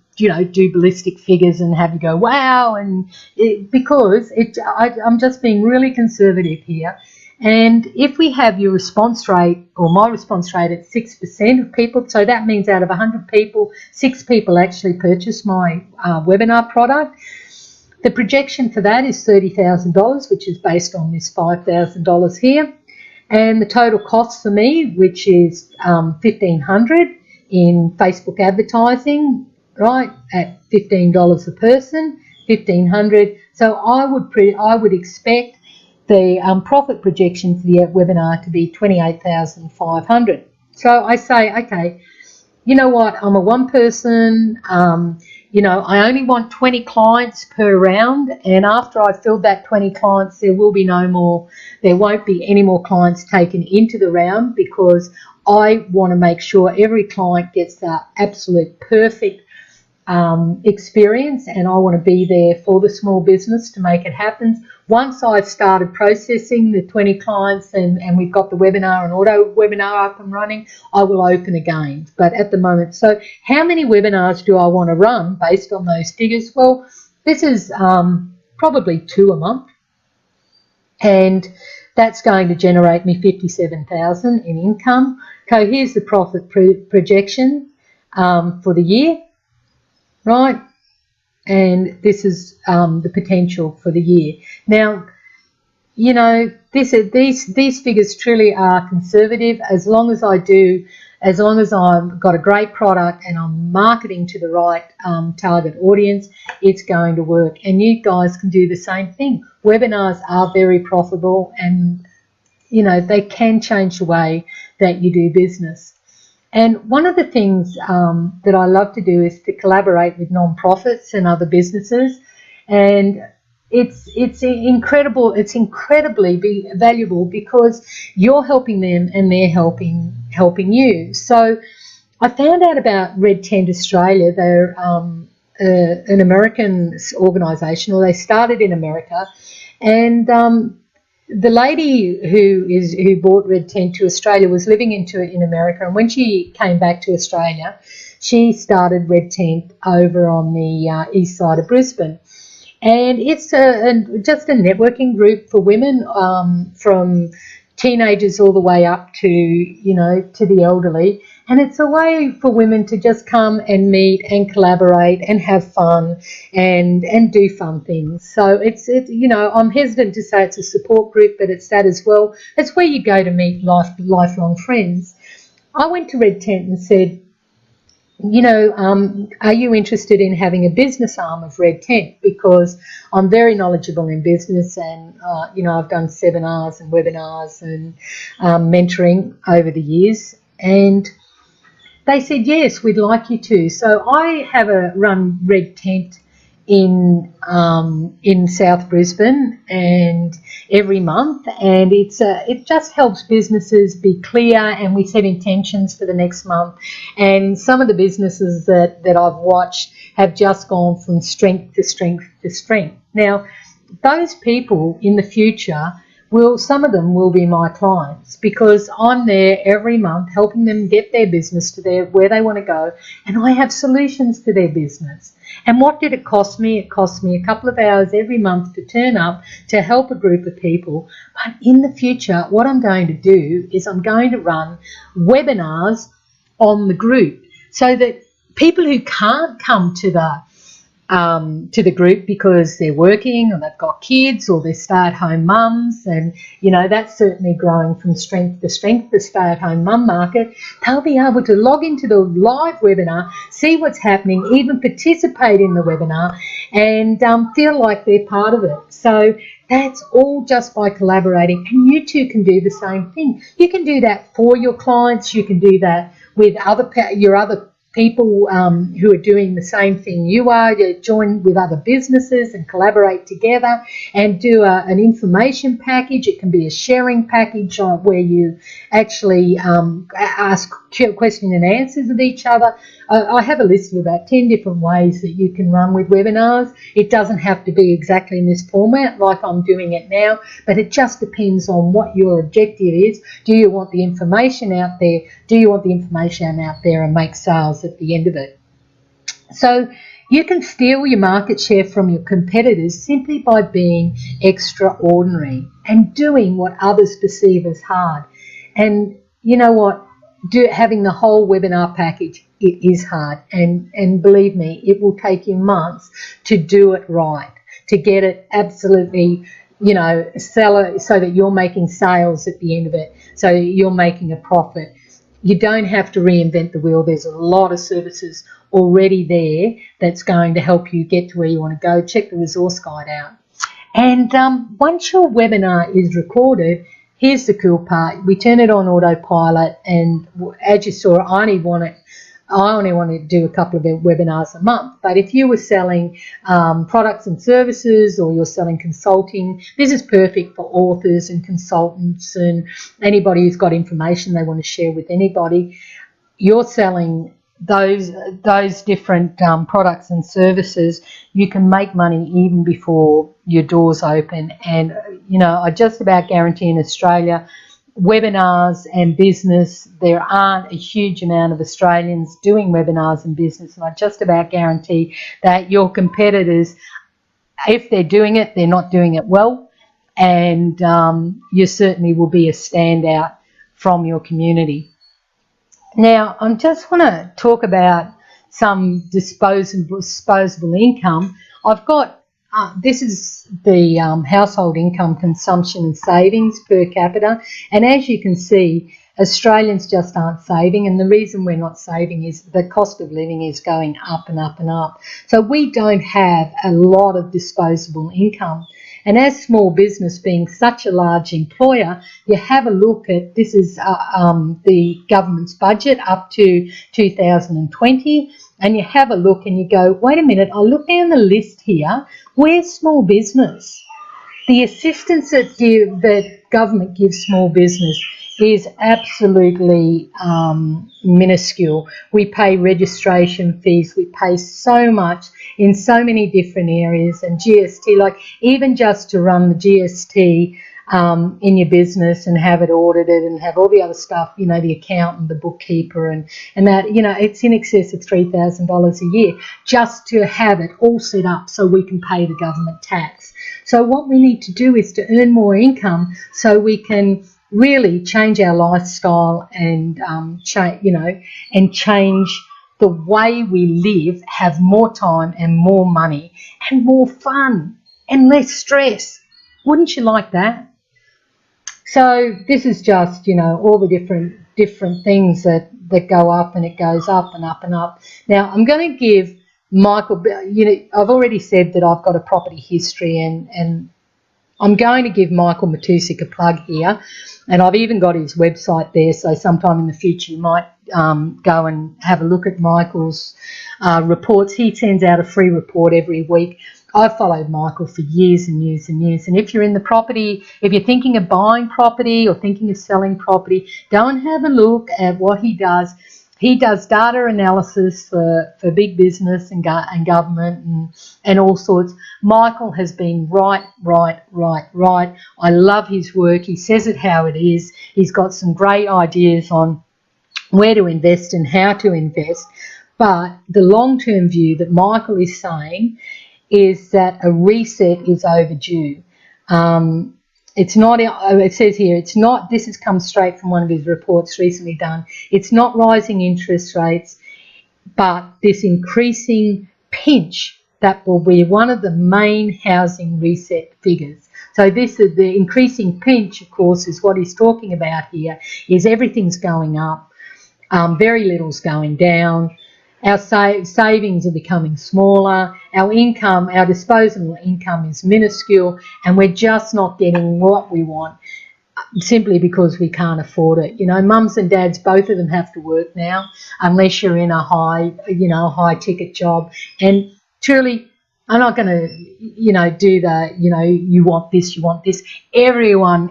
do ballistic figures and have you go wow, and I'm just being really conservative here. And if we have your response rate, or my response rate, at 6% of people, so that means out of 100 people, 6 people actually purchase my webinar product. The projection for that is $30,000, which is based on this $5,000 here. And the total cost for me, which is $1,500 in Facebook advertising, right, at $15 a person, $1,500. So I would expect the profit projection for the webinar to be $28,500. So I say, okay, you know what, I'm a one person, you know, I only want 20 clients per round, and after I've filled that 20 clients, there won't be any more clients taken into the round, because I want to make sure every client gets the absolute perfect experience, and I want to be there for the small business to make it happen. Once I've started processing the 20 clients and we've got the webinar and auto webinar up and running, I will open again. But at the moment, so how many webinars do I want to run based on those figures? Well, this is probably 2 a month, and that's going to generate me $57,000 in income. So here's the profit projection for the year, right? And this is the potential for the year. Now, you know, these figures truly are conservative. As long as I've got a great product and I'm marketing to the right target audience, it's going to work. And you guys can do the same thing. Webinars are very profitable, and, you know, they can change the way that you do business. And one of the things that I love to do is to collaborate with non-profits and other businesses, and it's incredibly valuable, because you're helping them and they're helping you. So I found out about Red Tent Australia. They're an American organisation, or they started in America, and the lady who bought Red Tent to Australia was living in America, and when she came back to Australia, she started Red Tent over on the east side of Brisbane. And it's just a networking group for women, from teenagers all the way up to, you know, to the elderly. And it's a way for women to just come and meet and collaborate and have fun and do fun things. So it's you know, I'm hesitant to say it's a support group, but it's that as well. It's where you go to meet lifelong friends. I went to Red Tent and said, you know, are you interested in having a business arm of Red Tent? Because I'm very knowledgeable in business, and, you know, I've done seminars and webinars and mentoring over the years. And they said, yes, we'd like you to. So I have run Red Tent in South Brisbane, and every month, and it just helps businesses be clear, and we set intentions for the next month. And some of the businesses that I've watched have just gone from strength to strength to strength. Now, those people in the future, some of them will be my clients, because I'm there every month helping them get their business to where they want to go, and I have solutions to their business. And what did it cost me? It cost me a couple of hours every month to turn up to help a group of people. But in the future, what I'm going to do is I'm going to run webinars on the group, so that people who can't come to the group because they're working, or they've got kids, or they're stay-at-home mums, and, you know, that's certainly growing from strength to strength, the stay-at-home mum market. They'll be able to log into the live webinar, see what's happening, even participate in the webinar, and feel like they're part of it. So that's all just by collaborating, and you too can do the same thing. You can do that for your clients. You can do that with your other people who are doing the same thing you are. You join with other businesses and collaborate together and do an information package. It can be a sharing package where you actually ask question and answers of each other. I have a list of about 10 different ways that you can run with webinars. It doesn't have to be exactly in this format like I'm doing it now, but it just depends on what your objective is. Do you want the information out there? Do you want the information out there and make sales at the end of it? So You can steal your market share from your competitors simply by being extraordinary and doing what others perceive as hard. And you know what? Having the whole webinar package, it is hard. And believe me, it will take you months to do it right, to get it absolutely, sell it so that you're making sales at the end of it, so you're making a profit. You don't have to reinvent the wheel. There's a lot of services already there that's going to help you get to where you want to go. Check the resource guide out. And once your webinar is recorded, here's the cool part. We turn it on autopilot, and as you saw, I only want to do a couple of webinars a month. But if you were selling products and services, or you're selling consulting, this is perfect for authors and consultants and anybody who's got information they want to share with anybody. You're selling those different products and services. You can make money even before your doors open. And I just about guarantee in Australia, webinars and business, there aren't a huge amount of Australians doing webinars and business, and I just about guarantee that your competitors, if they're doing it, they're not doing it well, and you certainly will be a standout from your community. Now, I just want to talk about some disposable income. I've got this is the household income, consumption and savings per capita, and as you can see, Australians just aren't saving, and the reason we're not saving is the cost of living is going up and up and up. So we don't have a lot of disposable income. And as small business being such a large employer, you have a look at, this is the government's budget up to 2020, and you have a look and you go, wait a minute, I look down the list here, where's small business? The assistance that government gives small business is absolutely minuscule. We pay registration fees, we pay so much in so many different areas, and GST, like even just to run the GST in your business and have it audited and have all the other stuff, the accountant, the bookkeeper and that, it's in excess of $3,000 a year just to have it all set up so we can pay the government tax. So what we need to do is to earn more income so we can really change our lifestyle and change the way we live, have more time and more money and more fun and less stress. Wouldn't you like that? So this is just, all the different things that go up, and it goes up and up and up. Now, I'm going to give Michael, I've already said that I've got a property history, and I'm going to give Michael Matusik a plug here, and I've even got his website there, so sometime in the future you might go and have a look at Michael's reports. He sends out a free report every week. I've followed Michael for years and years and years, and if you're in the property, if you're thinking of buying property or thinking of selling property, go and have a look at what he does. He does data analysis for big business and government and all sorts. Michael has been right. I love his work. He says it how it is. He's got some great ideas on where to invest and how to invest. But the long-term view that Michael is saying is that a reset is overdue. It's not, it says here, it's not, this has come straight from one of his reports recently done, it's not rising interest rates, but this increasing pinch that will be one of the main housing reset figures. So this is the increasing pinch, of course, is what he's talking about here, is everything's going up, very little's going down. Our savings are becoming smaller, our income, our disposable income is minuscule, and we're just not getting what we want simply because we can't afford it. Mums and dads, both of them have to work now, unless you're in a high ticket job. And truly, I'm not going to, do the, you want this, you want this. Everyone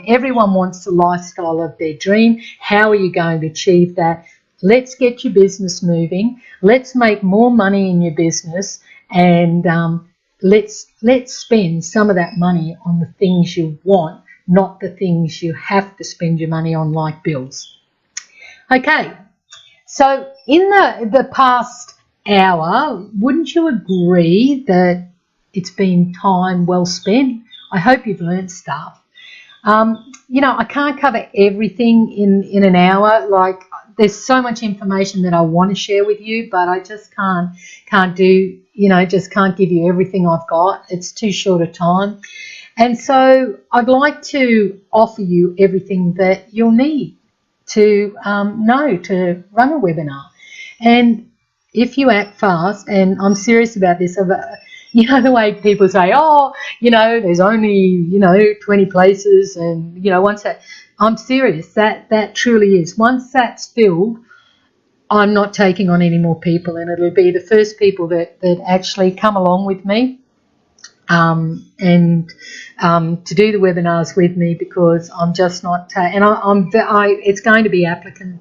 wants the lifestyle of their dream. How are you going to achieve that? Let's get your business moving. Let's make more money in your business, and let's spend some of that money on the things you want, not the things you have to spend your money on, like bills. Okay, so in the past hour, wouldn't you agree that it's been time well spent? I hope you've learned stuff. You know, I can't cover everything in an hour. Like, there's so much information that I want to share with you, but I just can't do, you know, just can't give you everything I've got. It's too short a time. And so I'd like to offer you everything that you'll need to know to run a webinar. And if you act fast, and I'm serious about this, you know, the way people say, oh, you know, there's only, you know, 20 places, and, you know, once that, I'm serious, that truly is. Once that's filled, I'm not taking on any more people, and it'll be the first people that actually come along with me and to do the webinars with me, because I'm just not, and it's going to be applicant,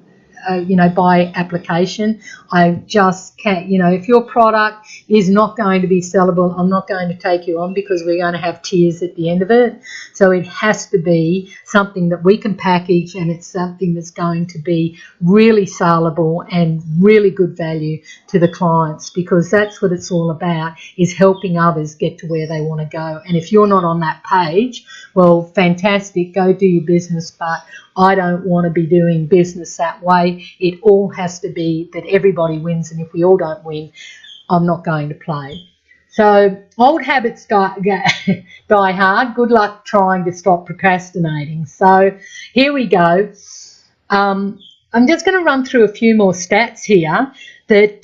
you know, by application. I just can't, you know, if your product is not going to be sellable, I'm not going to take you on, because we're going to have tiers at the end of it. So it has to be something that we can package, and it's something that's going to be really sellable and really good value to the clients, because that's what it's all about, is helping others get to where they want to go. And if you're not on that page, well, fantastic, go do your business, but I don't want to be doing business that way. It all has to be that everybody wins, and if we all don't win, I'm not going to play. So old habits die hard. Good luck trying to stop procrastinating. So here we go. I'm just going to run through a few more stats here that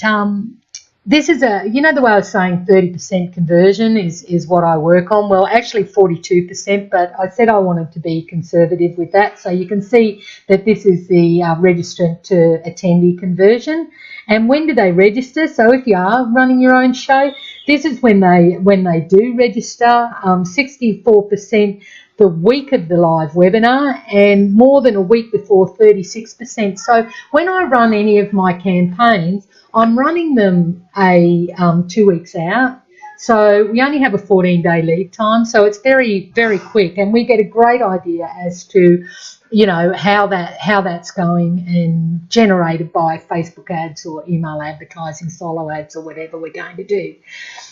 this is you know, the way I was saying 30% conversion is what I work on. Well, actually 42%, but I said I wanted to be conservative with that. So you can see that this is the registrant to attendee conversion. And when do they register? So if you are running your own show, this is when they do register. 64% the week of the live webinar, and more than a week before, 36%. So when I run any of my campaigns, I'm running them 2 weeks out. So we only have a 14-day lead time, so it's very, very quick, and we get a great idea as to, you know, how that's going, and generated by Facebook ads or email advertising, solo ads, or whatever we're going to do.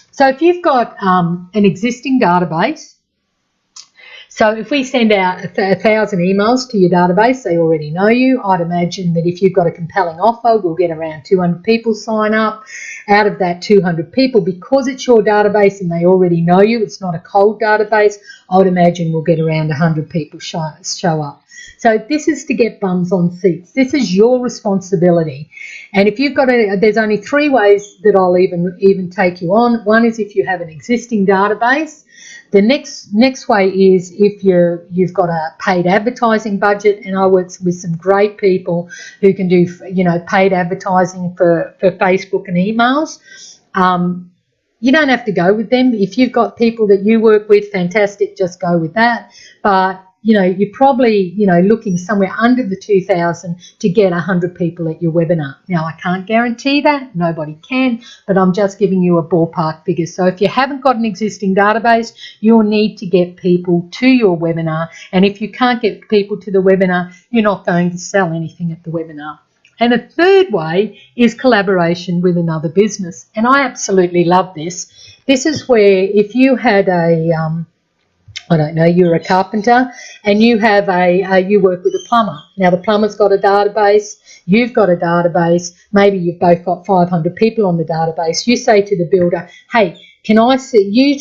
So if you've got an existing database, so if we send out 1,000 emails to your database, they already know you. I'd imagine that if you've got a compelling offer, we'll get around 200 people sign up. Out of that 200 people, because it's your database and they already know you, it's not a cold database, I would imagine we'll get around 100 people show up. So this is to get bums on seats. This is your responsibility. And if you've got there's only 3 ways that I'll even take you on. One is if you have an existing database. The next way is if you've got a paid advertising budget, and I work with some great people who can do, you know, paid advertising for Facebook and emails. You don't have to go with them. If you've got people that you work with, fantastic, just go with that. But, you know, you're probably, you know, looking somewhere under the 2,000 to get 100 people at your webinar. Now, I can't guarantee that. Nobody can, but I'm just giving you a ballpark figure. So if you haven't got an existing database, you'll need to get people to your webinar. And if you can't get people to the webinar, you're not going to sell anything at the webinar. And a third way is collaboration with another business. And I absolutely love this. This is where if you had I don't know, you're a carpenter and you have you work with a plumber. Now the plumber's got a database, you've got a database, maybe you've both got 500 people on the database. You say to the builder, hey, can I see you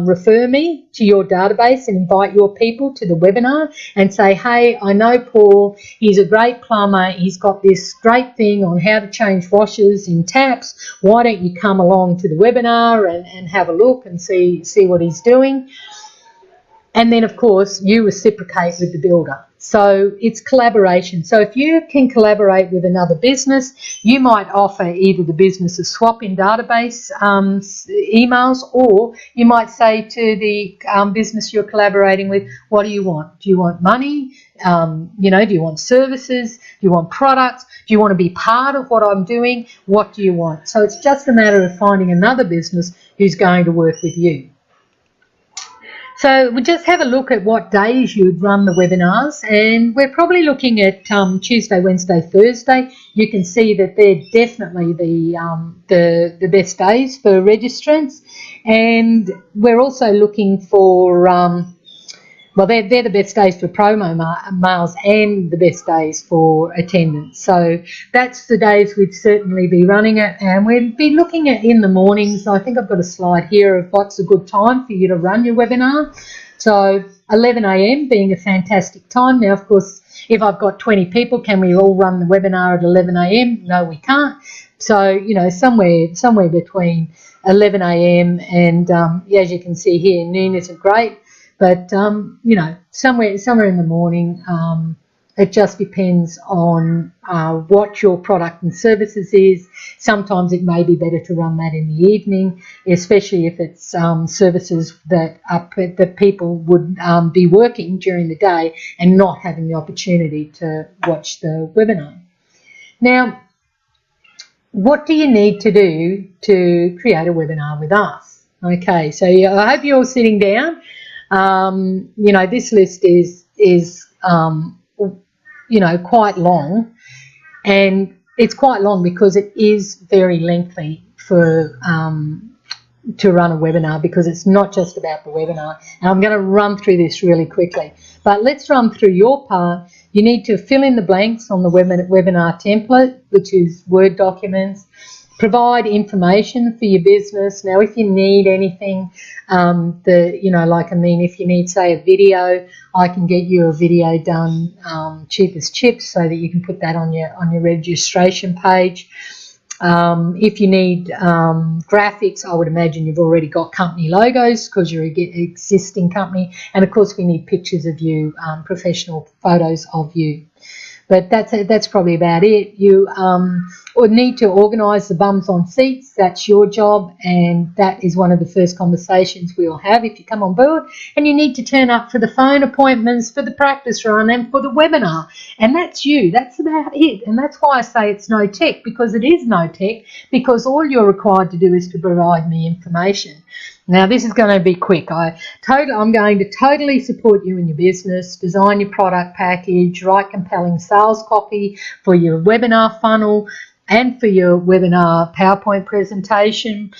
refer me to your database and invite your people to the webinar and say, hey, I know Paul, he's a great plumber, he's got this great thing on how to change washers in taps. Why don't you come along to the webinar and have a look and see what he's doing? And then, of course, you reciprocate with the builder. So it's collaboration. So if you can collaborate with another business, you might offer either the business a swap in database emails, or you might say to the business you're collaborating with, what do you want? Do you want money? You know, do you want services? Do you want products? Do you want to be part of what I'm doing? What do you want? So it's just a matter of finding another business who's going to work with you. So we'll just have a look at what days you'd run the webinars, and we're probably looking at Tuesday, Wednesday, Thursday. You can see that they're definitely the best days for registrants, and we're also looking for well, they're the best days for promo mails and the best days for attendance. So that's the days we'd certainly be running it, and we'd be looking at in the mornings. I think I've got a slide here of what's a good time for you to run your webinar. So 11 a.m. being a fantastic time. Now, of course, if I've got 20 people, can we all run the webinar at 11 a.m.? No, we can't. So, you know, somewhere between 11 a.m. and, as you can see here, noon isn't great. But, you know, somewhere in the morning, it just depends on what your product and services is. Sometimes it may be better to run that in the evening, especially if it's services that people would be working during the day and not having the opportunity to watch the webinar. Now, what do you need to do to create a webinar with us? Okay, so I hope you're all sitting down. You know, this list is you know, quite long, and it's quite long because it is very lengthy for to run a webinar, because it's not just about the webinar. And I'm going to run through this really quickly, but let's run through your part. You need to fill in the blanks on the webinar template, which is Word documents. Provide information for your business. Now, if you need anything, you know, like, I mean, if you need, say, a video, I can get you a video done cheap as chips, so that you can put that on your registration page. If you need graphics, I would imagine you've already got company logos because you're an existing company. And, of course, we need pictures of you, professional photos of you. But that's probably about it. You would need to organise the bums on seats. That's your job, and that is one of the first conversations we'll have if you come on board. And you need to turn up for the phone appointments, for the practice run, and for the webinar. And that's you. That's about it. And that's why I say it's no tech, because it is no tech, because all you're required to do is to provide me information. Now, this is going to be quick. I'm going to totally support you in your business, design your product package, write compelling sales copy for your webinar funnel and for your webinar PowerPoint presentation,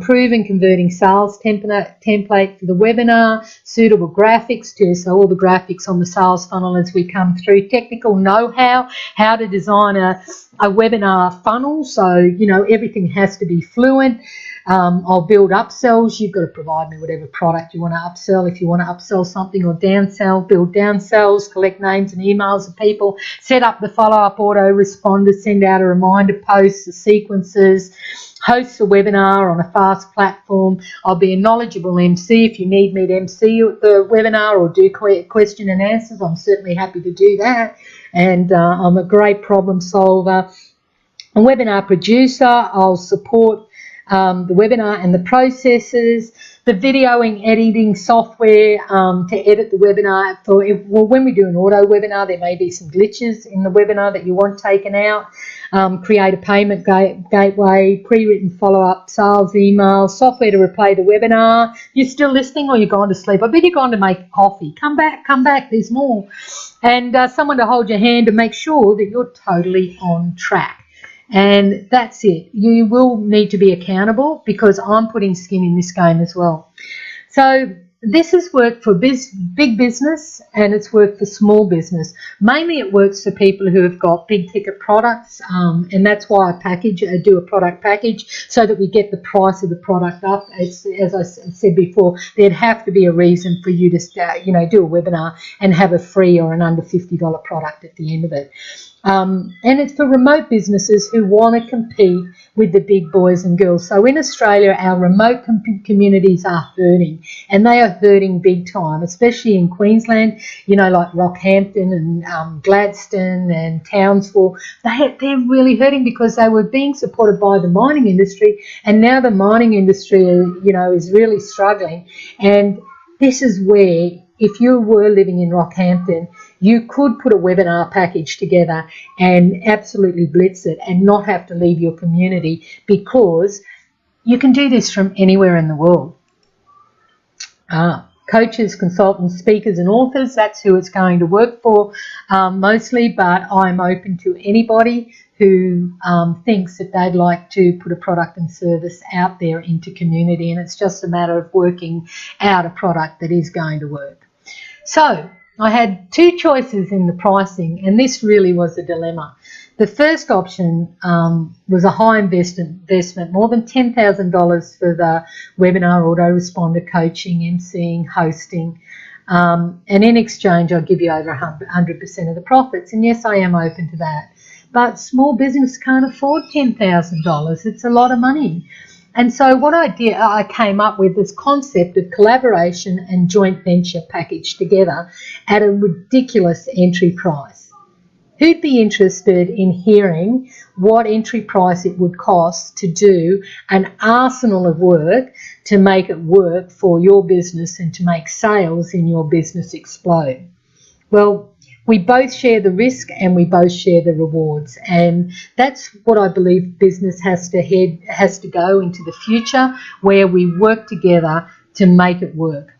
prove and converting sales template for the webinar, suitable graphics so all the graphics on the sales funnel as we come through, technical know-how, how to design a webinar funnel, so, you know, everything has to be fluent. I'll build upsells. You've got to provide me whatever product you want to upsell. If you want to upsell something or downsell, build downsells, collect names and emails of people, set up the follow-up autoresponder, send out a reminder post, the sequences, host a webinar on a fast platform. I'll be a knowledgeable MC. If you need me to MC the webinar or do question and answers, I'm certainly happy to do that. And I'm a great problem solver. A webinar producer, I'll support the webinar and the processes, the videoing, editing software to edit the webinar. When we do an auto webinar, there may be some glitches in the webinar that you want taken out. Create a payment gateway, pre-written follow-up sales email, software to replay the webinar. You're still listening or you're gone to sleep? I bet you're gone to make coffee. Come back, there's more. And someone to hold your hand to make sure that you're totally on track. And that's it. You will need to be accountable, because I'm putting skin in this game as well. So this has worked for big business, and it's worked for small business. Mainly it works for people who have got big ticket products, and that's why I do a product package, so that we get the price of the product up. As I said before, there'd have to be a reason for you to start, you know, do a webinar and have a free or an under $50 product at the end of it. And it's for remote businesses who want to compete with the big boys and girls. So in Australia, our remote communities are hurting, and they are hurting big time, especially in Queensland, you know, like Rockhampton and Gladstone and Townsville. They're really hurting because they were being supported by the mining industry, and now the mining industry, you know, is really struggling. And this is where, if you were living in Rockhampton, you could put a webinar package together and absolutely blitz it and not have to leave your community, because you can do this from anywhere in the world. coaches, consultants, speakers and authors. That's who it's going to work for mostly, but I'm open to anybody who thinks that they'd like to put a product and service out there into community, and it's just a matter of working out a product that is going to work. So I had two choices in the pricing, and this really was a dilemma. The first option was a high investment, more than $10,000 for the webinar, autoresponder coaching, emceeing, hosting, and in exchange I'll give you over 100% of the profits. And yes, I am open to that. But small business can't afford $10,000. It's a lot of money. And so what I did, I came up with this concept of collaboration and joint venture packaged together at a ridiculous entry price. Who'd be interested in hearing what entry price it would cost to do an arsenal of work to make it work for your business and to make sales in your business explode? Well, we both share the risk and we both share the rewards, and that's what I believe business has to go into the future, where we work together to make it work.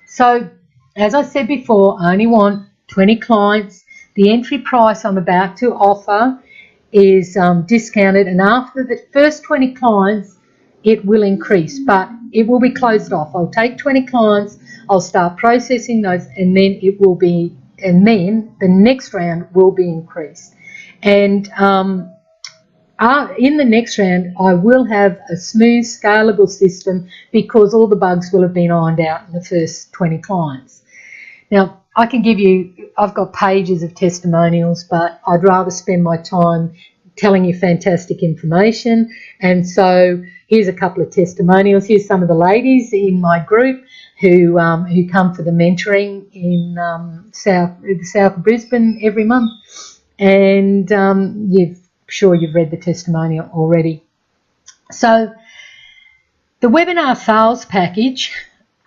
So, as I said before, I only want 20 clients. The entry price I'm about to offer is discounted, and after the first 20 clients, it will increase, but it will be closed off. I'll take 20 clients, I'll start processing those, and then the next round will be increased. And in the next round, I will have a smooth, scalable system because all the bugs will have been ironed out in the first 20 clients. Now, I can give you, I've got pages of testimonials, but I'd rather spend my time telling you fantastic information. And so here's a couple of testimonials. Here's some of the ladies in my group who come for the mentoring in south of Brisbane every month. And sure you've read the testimonial already. So the webinar sales package,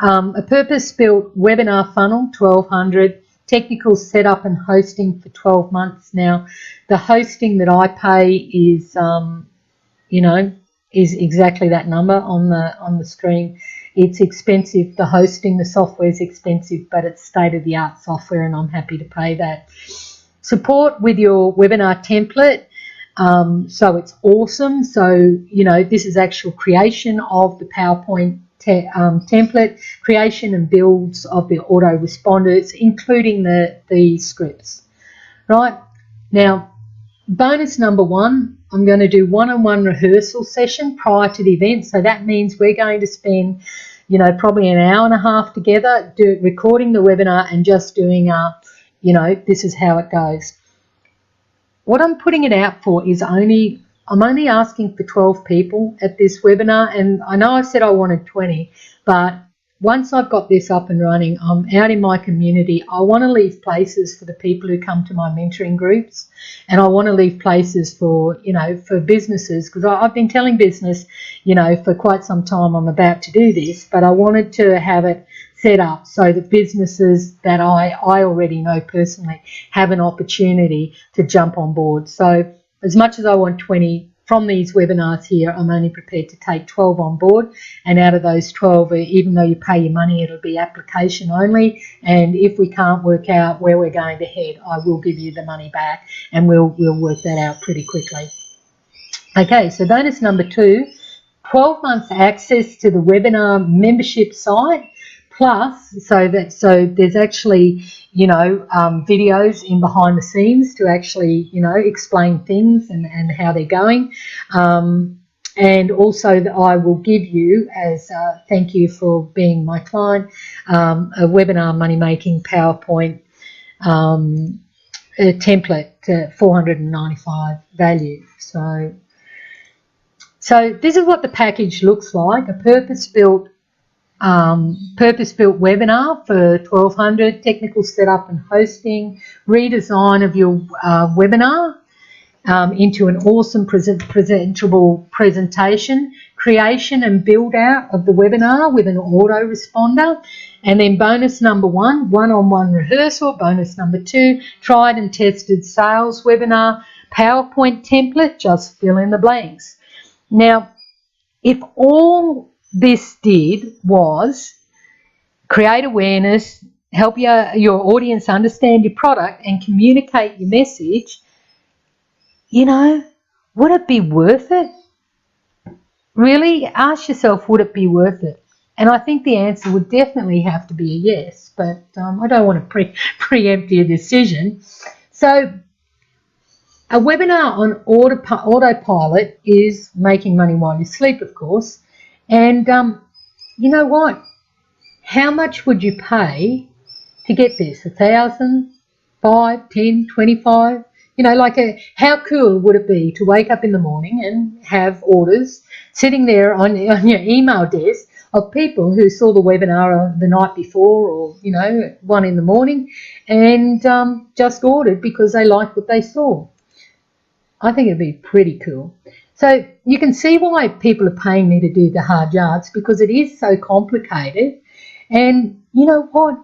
a purpose-built webinar funnel, $1,200, technical setup and hosting for 12 months. Now, the hosting that I pay is, is exactly that number on the screen. It's expensive. The hosting, the software is expensive, but it's state-of-the-art software, and I'm happy to pay that. Support with your webinar template. So it's awesome. So, this is actual creation of the PowerPoint template, creation and builds of the autoresponders, including the scripts. Right? Now, bonus number one, I'm going to do one-on-one rehearsal session prior to the event. So that means we're going to spend, probably an hour and a half together recording the webinar and just doing this is how it goes. What I'm putting it out for is I'm only asking for 12 people at this webinar, and I know I said I wanted 20, but once I've got this up and running, I'm out in my community. I want to leave places for the people who come to my mentoring groups, and I want to leave places for, for businesses, because I've been telling business, for quite some time I'm about to do this, but I wanted to have it set up so that businesses that I already know personally have an opportunity to jump on board. So as much as I want 20 from these webinars here, I'm only prepared to take 12 on board, and out of those 12, even though you pay your money, it'll be application only, and if we can't work out where we're going to head, I will give you the money back, and we'll work that out pretty quickly. Okay, so bonus number 2, 12 months access to the webinar membership site, plus so there's actually videos in behind the scenes to actually explain things and how they're going, and also that I will give you, as thank you for being my client, a webinar money making PowerPoint template, $495 value. So this is what the package looks like: a purpose-built webinar for $1,200, technical setup and hosting, redesign of your webinar into an awesome presentable presentation, creation and build out of the webinar with an autoresponder, and then bonus number 1, one-on-one rehearsal, bonus number 2, tried and tested sales webinar, PowerPoint template, just fill in the blanks. Now, if all this did was create awareness, help your audience understand your product and communicate your message, you know, would it be worth it? Really, ask yourself, would it be worth it? And I think the answer would definitely have to be a yes, but I don't want to preempt your decision. So a webinar on autopilot is making money while you sleep, of course. And you know what? How much would you pay to get this? 1,000, 5, 10, 25? You know, how cool would it be to wake up in the morning and have orders sitting there on your email desk of people who saw the webinar the night before or, you know, at 1 in the morning and just ordered because they liked what they saw. I think it'd be pretty cool. So you can see why people are paying me to do the hard yards, because it is so complicated. And you know what?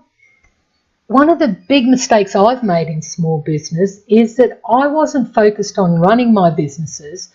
One of the big mistakes I've made in small business is that I wasn't focused on running my businesses.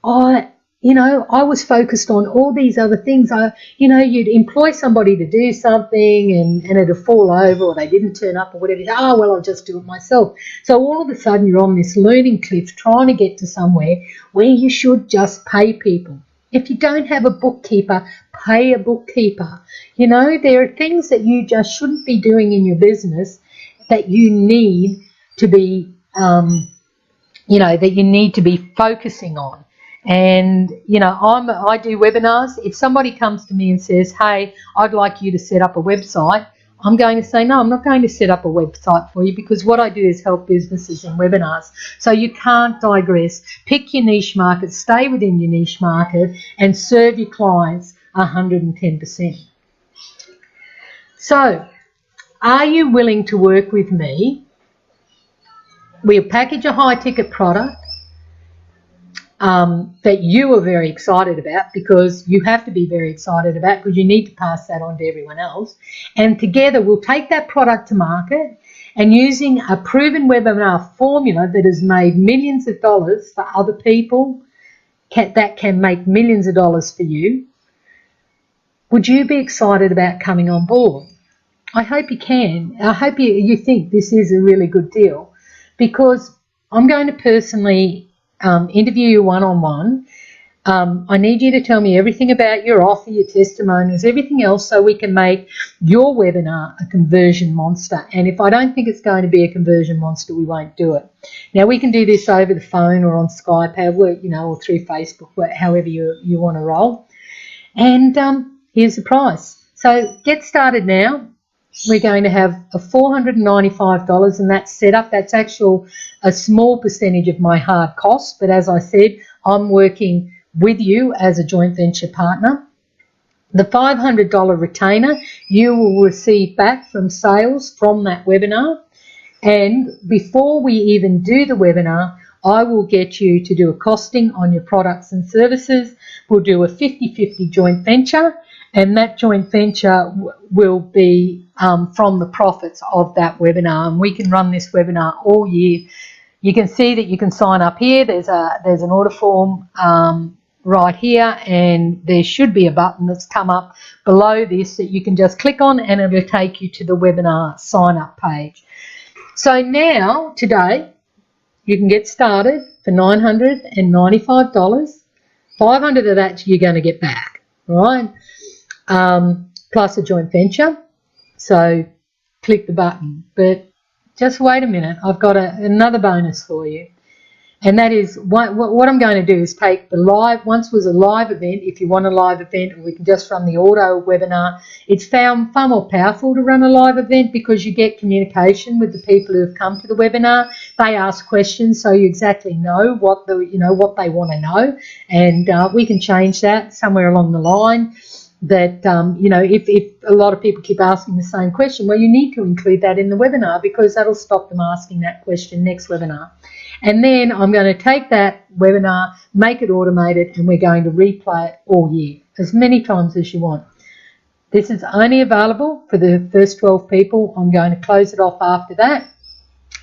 I was focused on all these other things. You'd employ somebody to do something and it'd fall over or they didn't turn up or whatever. I'll just do it myself. So all of a sudden you're on this learning cliff trying to get to somewhere where you should just pay people. If you don't have a bookkeeper, pay a bookkeeper. You know, there are things that you just shouldn't be doing in your business that you need to be, that you need to be focusing on. And, you know, I do webinars. If somebody comes to me and says, hey, I'd like you to set up a website, I'm going to say, no, I'm not going to set up a website for you, because what I do is help businesses in webinars. So you can't digress. Pick your niche market, stay within your niche market and serve your clients 110%. So are you willing to work with me? We'll package a high-ticket product that you are very excited about, because you have to be very excited about, because you need to pass that on to everyone else. And together we'll take that product to market, and using a proven webinar formula that has made millions of dollars for other people, that can make millions of dollars for you. Would you be excited about coming on board? I hope you can. I hope you think this is a really good deal, because I'm going to personally interview you one-on-one. I need you to tell me everything about your offer, your testimonials, everything else, so we can make your webinar a conversion monster. And if I don't think it's going to be a conversion monster, we won't do it. Now, we can do this over the phone or on Skype, or through Facebook, however you want to roll. And here's the price. So get started now. We're going to have a $495, and that's set up. That's a small percentage of my hard costs, but as I said, I'm working with you as a joint venture partner. The $500 retainer you will receive back from sales from that webinar, and before we even do the webinar, I will get you to do a costing on your products and services. We'll do a 50-50 joint venture, and that joint venture will be from the profits of that webinar, and we can run this webinar all year. You can see that you can sign up here. There's an order form right here, and there should be a button that's come up below this that you can just click on, and it'll take you to the webinar sign up page. So now, today, you can get started for $995. $500 of that you're going to get back, right? Plus a joint venture. So click the button. But just wait a minute. I've got another bonus for you. And that is, what I'm going to do is take the live, once was a live event, if you want a live event, or we can just run the auto webinar. It's far more powerful to run a live event, because you get communication with the people who have come to the webinar. They ask questions, so you exactly know what what they want to know, and we can change that somewhere along the line. That if a lot of people keep asking the same question, well, you need to include that in the webinar, because that'll stop them asking that question next webinar. And then I'm going to take that webinar, make it automated, and we're going to replay it all year, as many times as you want. This is only available for the first 12 people. I'm going to close it off after that.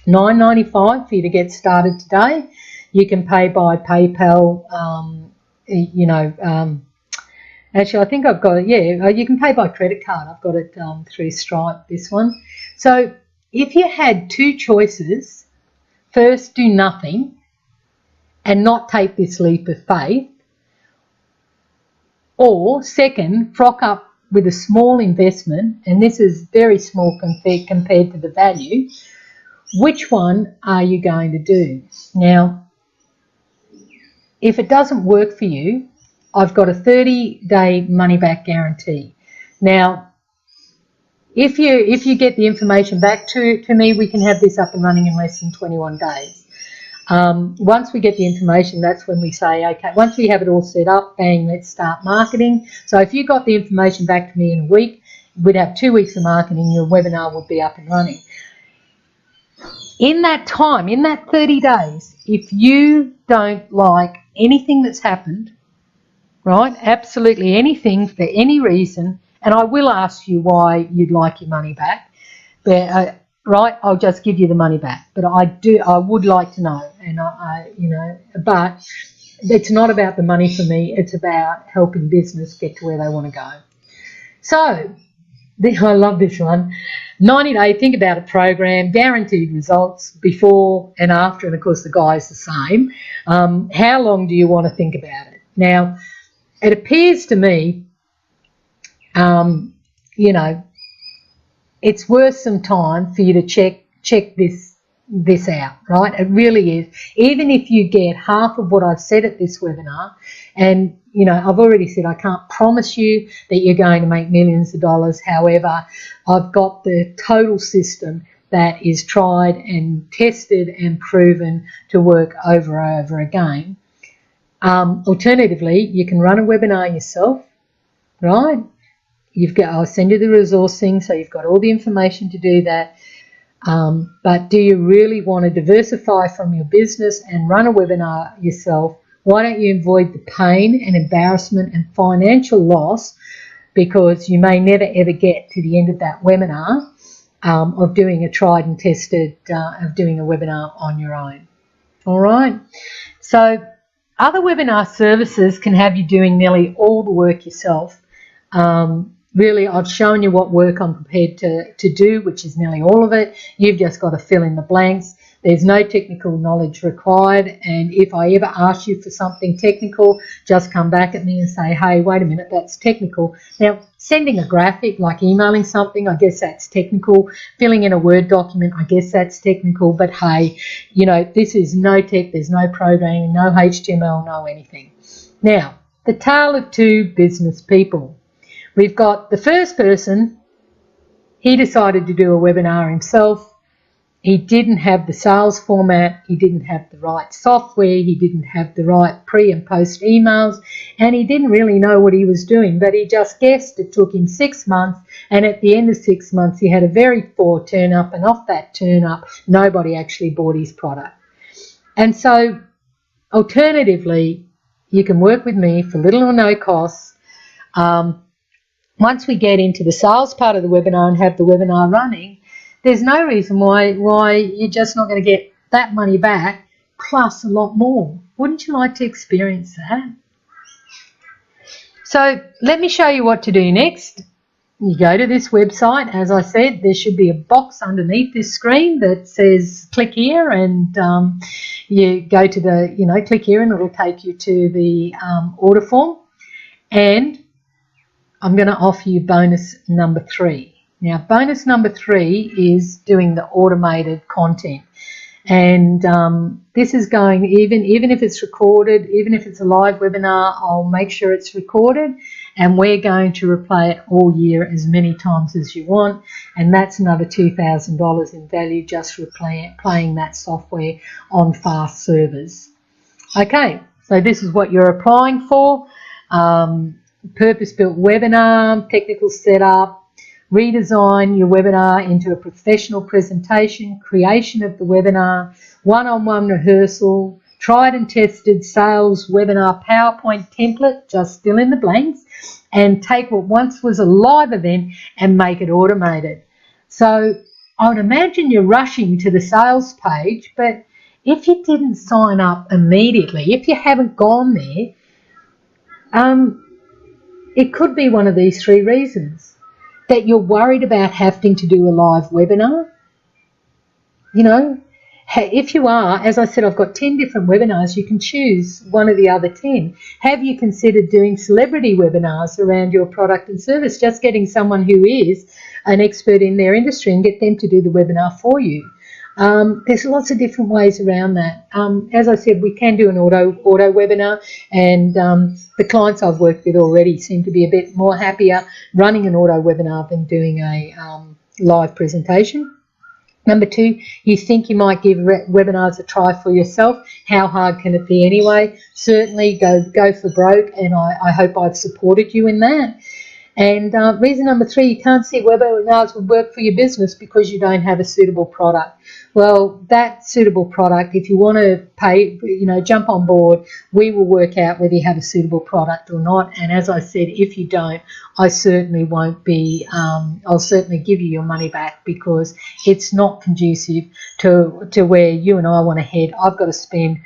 $9.95 for you to get started today. You can pay by PayPal, Actually, I think I've got it, yeah, you can pay by credit card. I've got it through Stripe, this one. So if you had two choices, first, do nothing and not take this leap of faith, or second, frock up with a small investment, and this is very small compared to the value, which one are you going to do? Now, if it doesn't work for you, I've got a 30-day money-back guarantee. Now, if you get the information back to me, we can have this up and running in less than 21 days. Once we get the information, that's when we say, okay, once we have it all set up, bang, let's start marketing. So if you got the information back to me in a week, we'd have 2 weeks of marketing, your webinar would be up and running. In that time, in that 30 days, if you don't like anything that's happened, right, absolutely anything for any reason, and I will ask you why you'd like your money back, but, right, I'll just give you the money back. But I would like to know, and but it's not about the money for me. It's about helping business get to where they want to go. So I love this one. 90-day, think about it program, guaranteed results before and after, and of course the guy's the same. How long do you want to think about it? Now, it appears to me, it's worth some time for you to check this out, right? It really is. Even if you get half of what I've said at this webinar, and I've already said I can't promise you that you're going to make millions of dollars. However, I've got the total system that is tried and tested and proven to work over and over again. Alternatively, you can run a webinar yourself, right? I'll send you the resourcing, so you've got all the information to do that. But do you really want to diversify from your business and run a webinar yourself? Why don't you avoid the pain and embarrassment and financial loss, because you may never ever get to the end of that webinar of doing a tried and tested, of doing a webinar on your own. All right. So other webinar services can have you doing nearly all the work yourself. Really, I've shown you what work I'm prepared to do, which is nearly all of it. You've just got to fill in the blanks. There's no technical knowledge required, and if I ever ask you for something technical, just come back at me and say, hey, wait a minute, that's technical. Now, sending a graphic, like emailing something, I guess that's technical. Filling in a Word document, I guess that's technical. But hey, this is no tech, there's no programming, no HTML, no anything. Now, the tale of two business people. We've got the first person. He decided to do a webinar himself. He didn't have the sales format, he didn't have the right software, he didn't have the right pre and post emails, and he didn't really know what he was doing, but he just guessed it took him 6 months, and at the end of 6 months he had a very poor turn up, and off that turn up nobody actually bought his product. And so alternatively, you can work with me for little or no cost. Once we get into the sales part of the webinar and have the webinar running, there's no reason why you're just not going to get that money back plus a lot more. Wouldn't you like to experience that? So let me show you what to do next. You go to this website. As I said, there should be a box underneath this screen that says click here, and you go to the, click here and it'll take you to the order form. And I'm going to offer you bonus number 3. Now, bonus number 3 is doing the automated content. And this is going, even if it's recorded, even if it's a live webinar, I'll make sure it's recorded, and we're going to replay it all year as many times as you want, and that's another $2,000 in value just for playing that software on fast servers. Okay, so this is what you're applying for. Purpose-built webinar, technical setup, redesign your webinar into a professional presentation, creation of the webinar, one-on-one rehearsal, tried and tested sales webinar PowerPoint template, just fill in the blanks, and take what once was a live event and make it automated. So I would imagine you're rushing to the sales page, but if you didn't sign up immediately, if you haven't gone there, it could be one of these 3 reasons. That you're worried about having to do a live webinar. You know, if you are, as I said, I've got 10 different webinars. You can choose one of the other 10. Have you considered doing celebrity webinars around your product and service? Just getting someone who is an expert in their industry and get them to do the webinar for you. There's lots of different ways around that. As I said, we can do an auto webinar, and the clients I've worked with already seem to be a bit more happier running an auto webinar than doing a live presentation. Number 2, you think you might give webinars a try for yourself. How hard can it be anyway? Certainly go for broke, and I hope I've supported you in that. And reason number 3, you can't see webinars would work for your business because you don't have a suitable product. Well, that suitable product, if you want to pay, jump on board, we will work out whether you have a suitable product or not. And as I said, if you don't, I certainly won't be, I'll certainly give you your money back, because it's not conducive to where you and I want to head. I've got to spend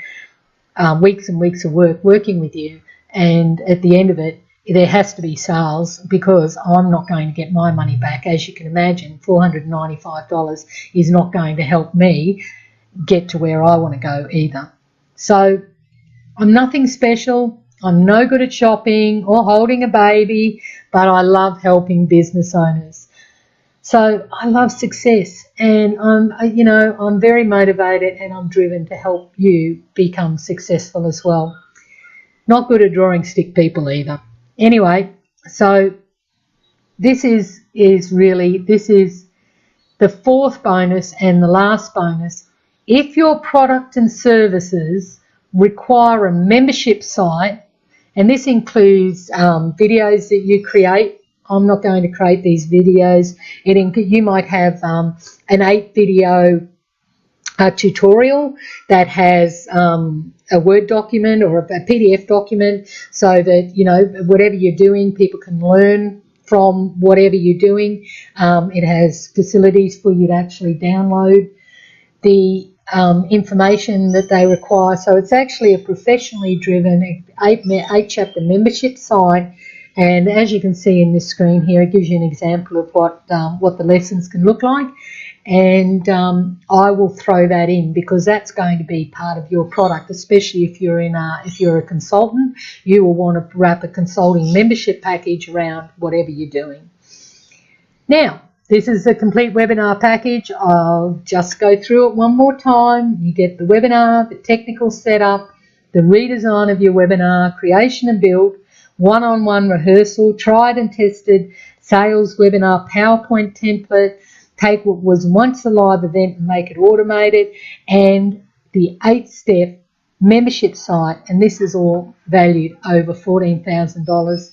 weeks and weeks of work working with you, and at the end of it, there has to be sales, because I'm not going to get my money back. As you can imagine, $495 is not going to help me get to where I want to go either. So I'm nothing special. I'm no good at shopping or holding a baby, but I love helping business owners. So I love success, and I'm very motivated, and I'm driven to help you become successful as well. Not good at drawing stick people either. Anyway, so this is the 4th bonus and the last bonus. If your product and services require a membership site, and this includes videos that you create. I'm not going to create these videos. You might have an 8-video tutorial that has a Word document or a PDF document, so that, whatever you're doing, people can learn from whatever you're doing. It has facilities for you to actually download the information that they require. So it's actually a professionally driven 8-chapter membership site. And as you can see in this screen here, it gives you an example of what the lessons can look like. And I will throw that in, because that's going to be part of your product, especially if you're a consultant. You will want to wrap a consulting membership package around whatever you're doing. Now, this is a complete webinar package. I'll just go through it one more time. You get the webinar, the technical setup, the redesign of your webinar, creation and build, one-on-one rehearsal, tried and tested sales webinar PowerPoint template, take what was once a live event and make it automated, and the 8-step membership site, and this is all valued over $14,000.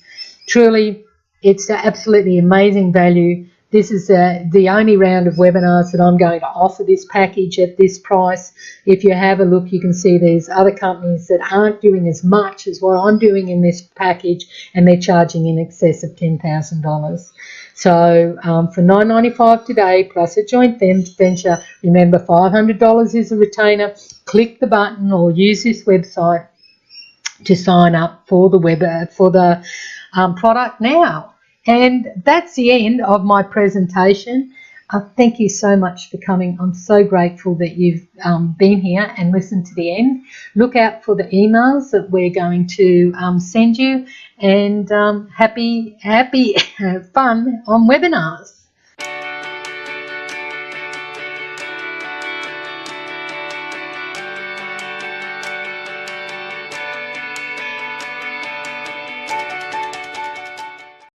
Truly, it's absolutely amazing value. This is the only round of webinars that I'm going to offer this package at this price. If you have a look, you can see there's other companies that aren't doing as much as what I'm doing in this package, and they're charging in excess of $10,000. So for $9.95 today, plus a joint venture, remember $500 is a retainer. Click the button or use this website to sign up for the product now. And that's the end of my presentation. Thank you so much for coming. I'm so grateful that you've been here and listened to the end. Look out for the emails that we're going to send you, and happy fun on webinars.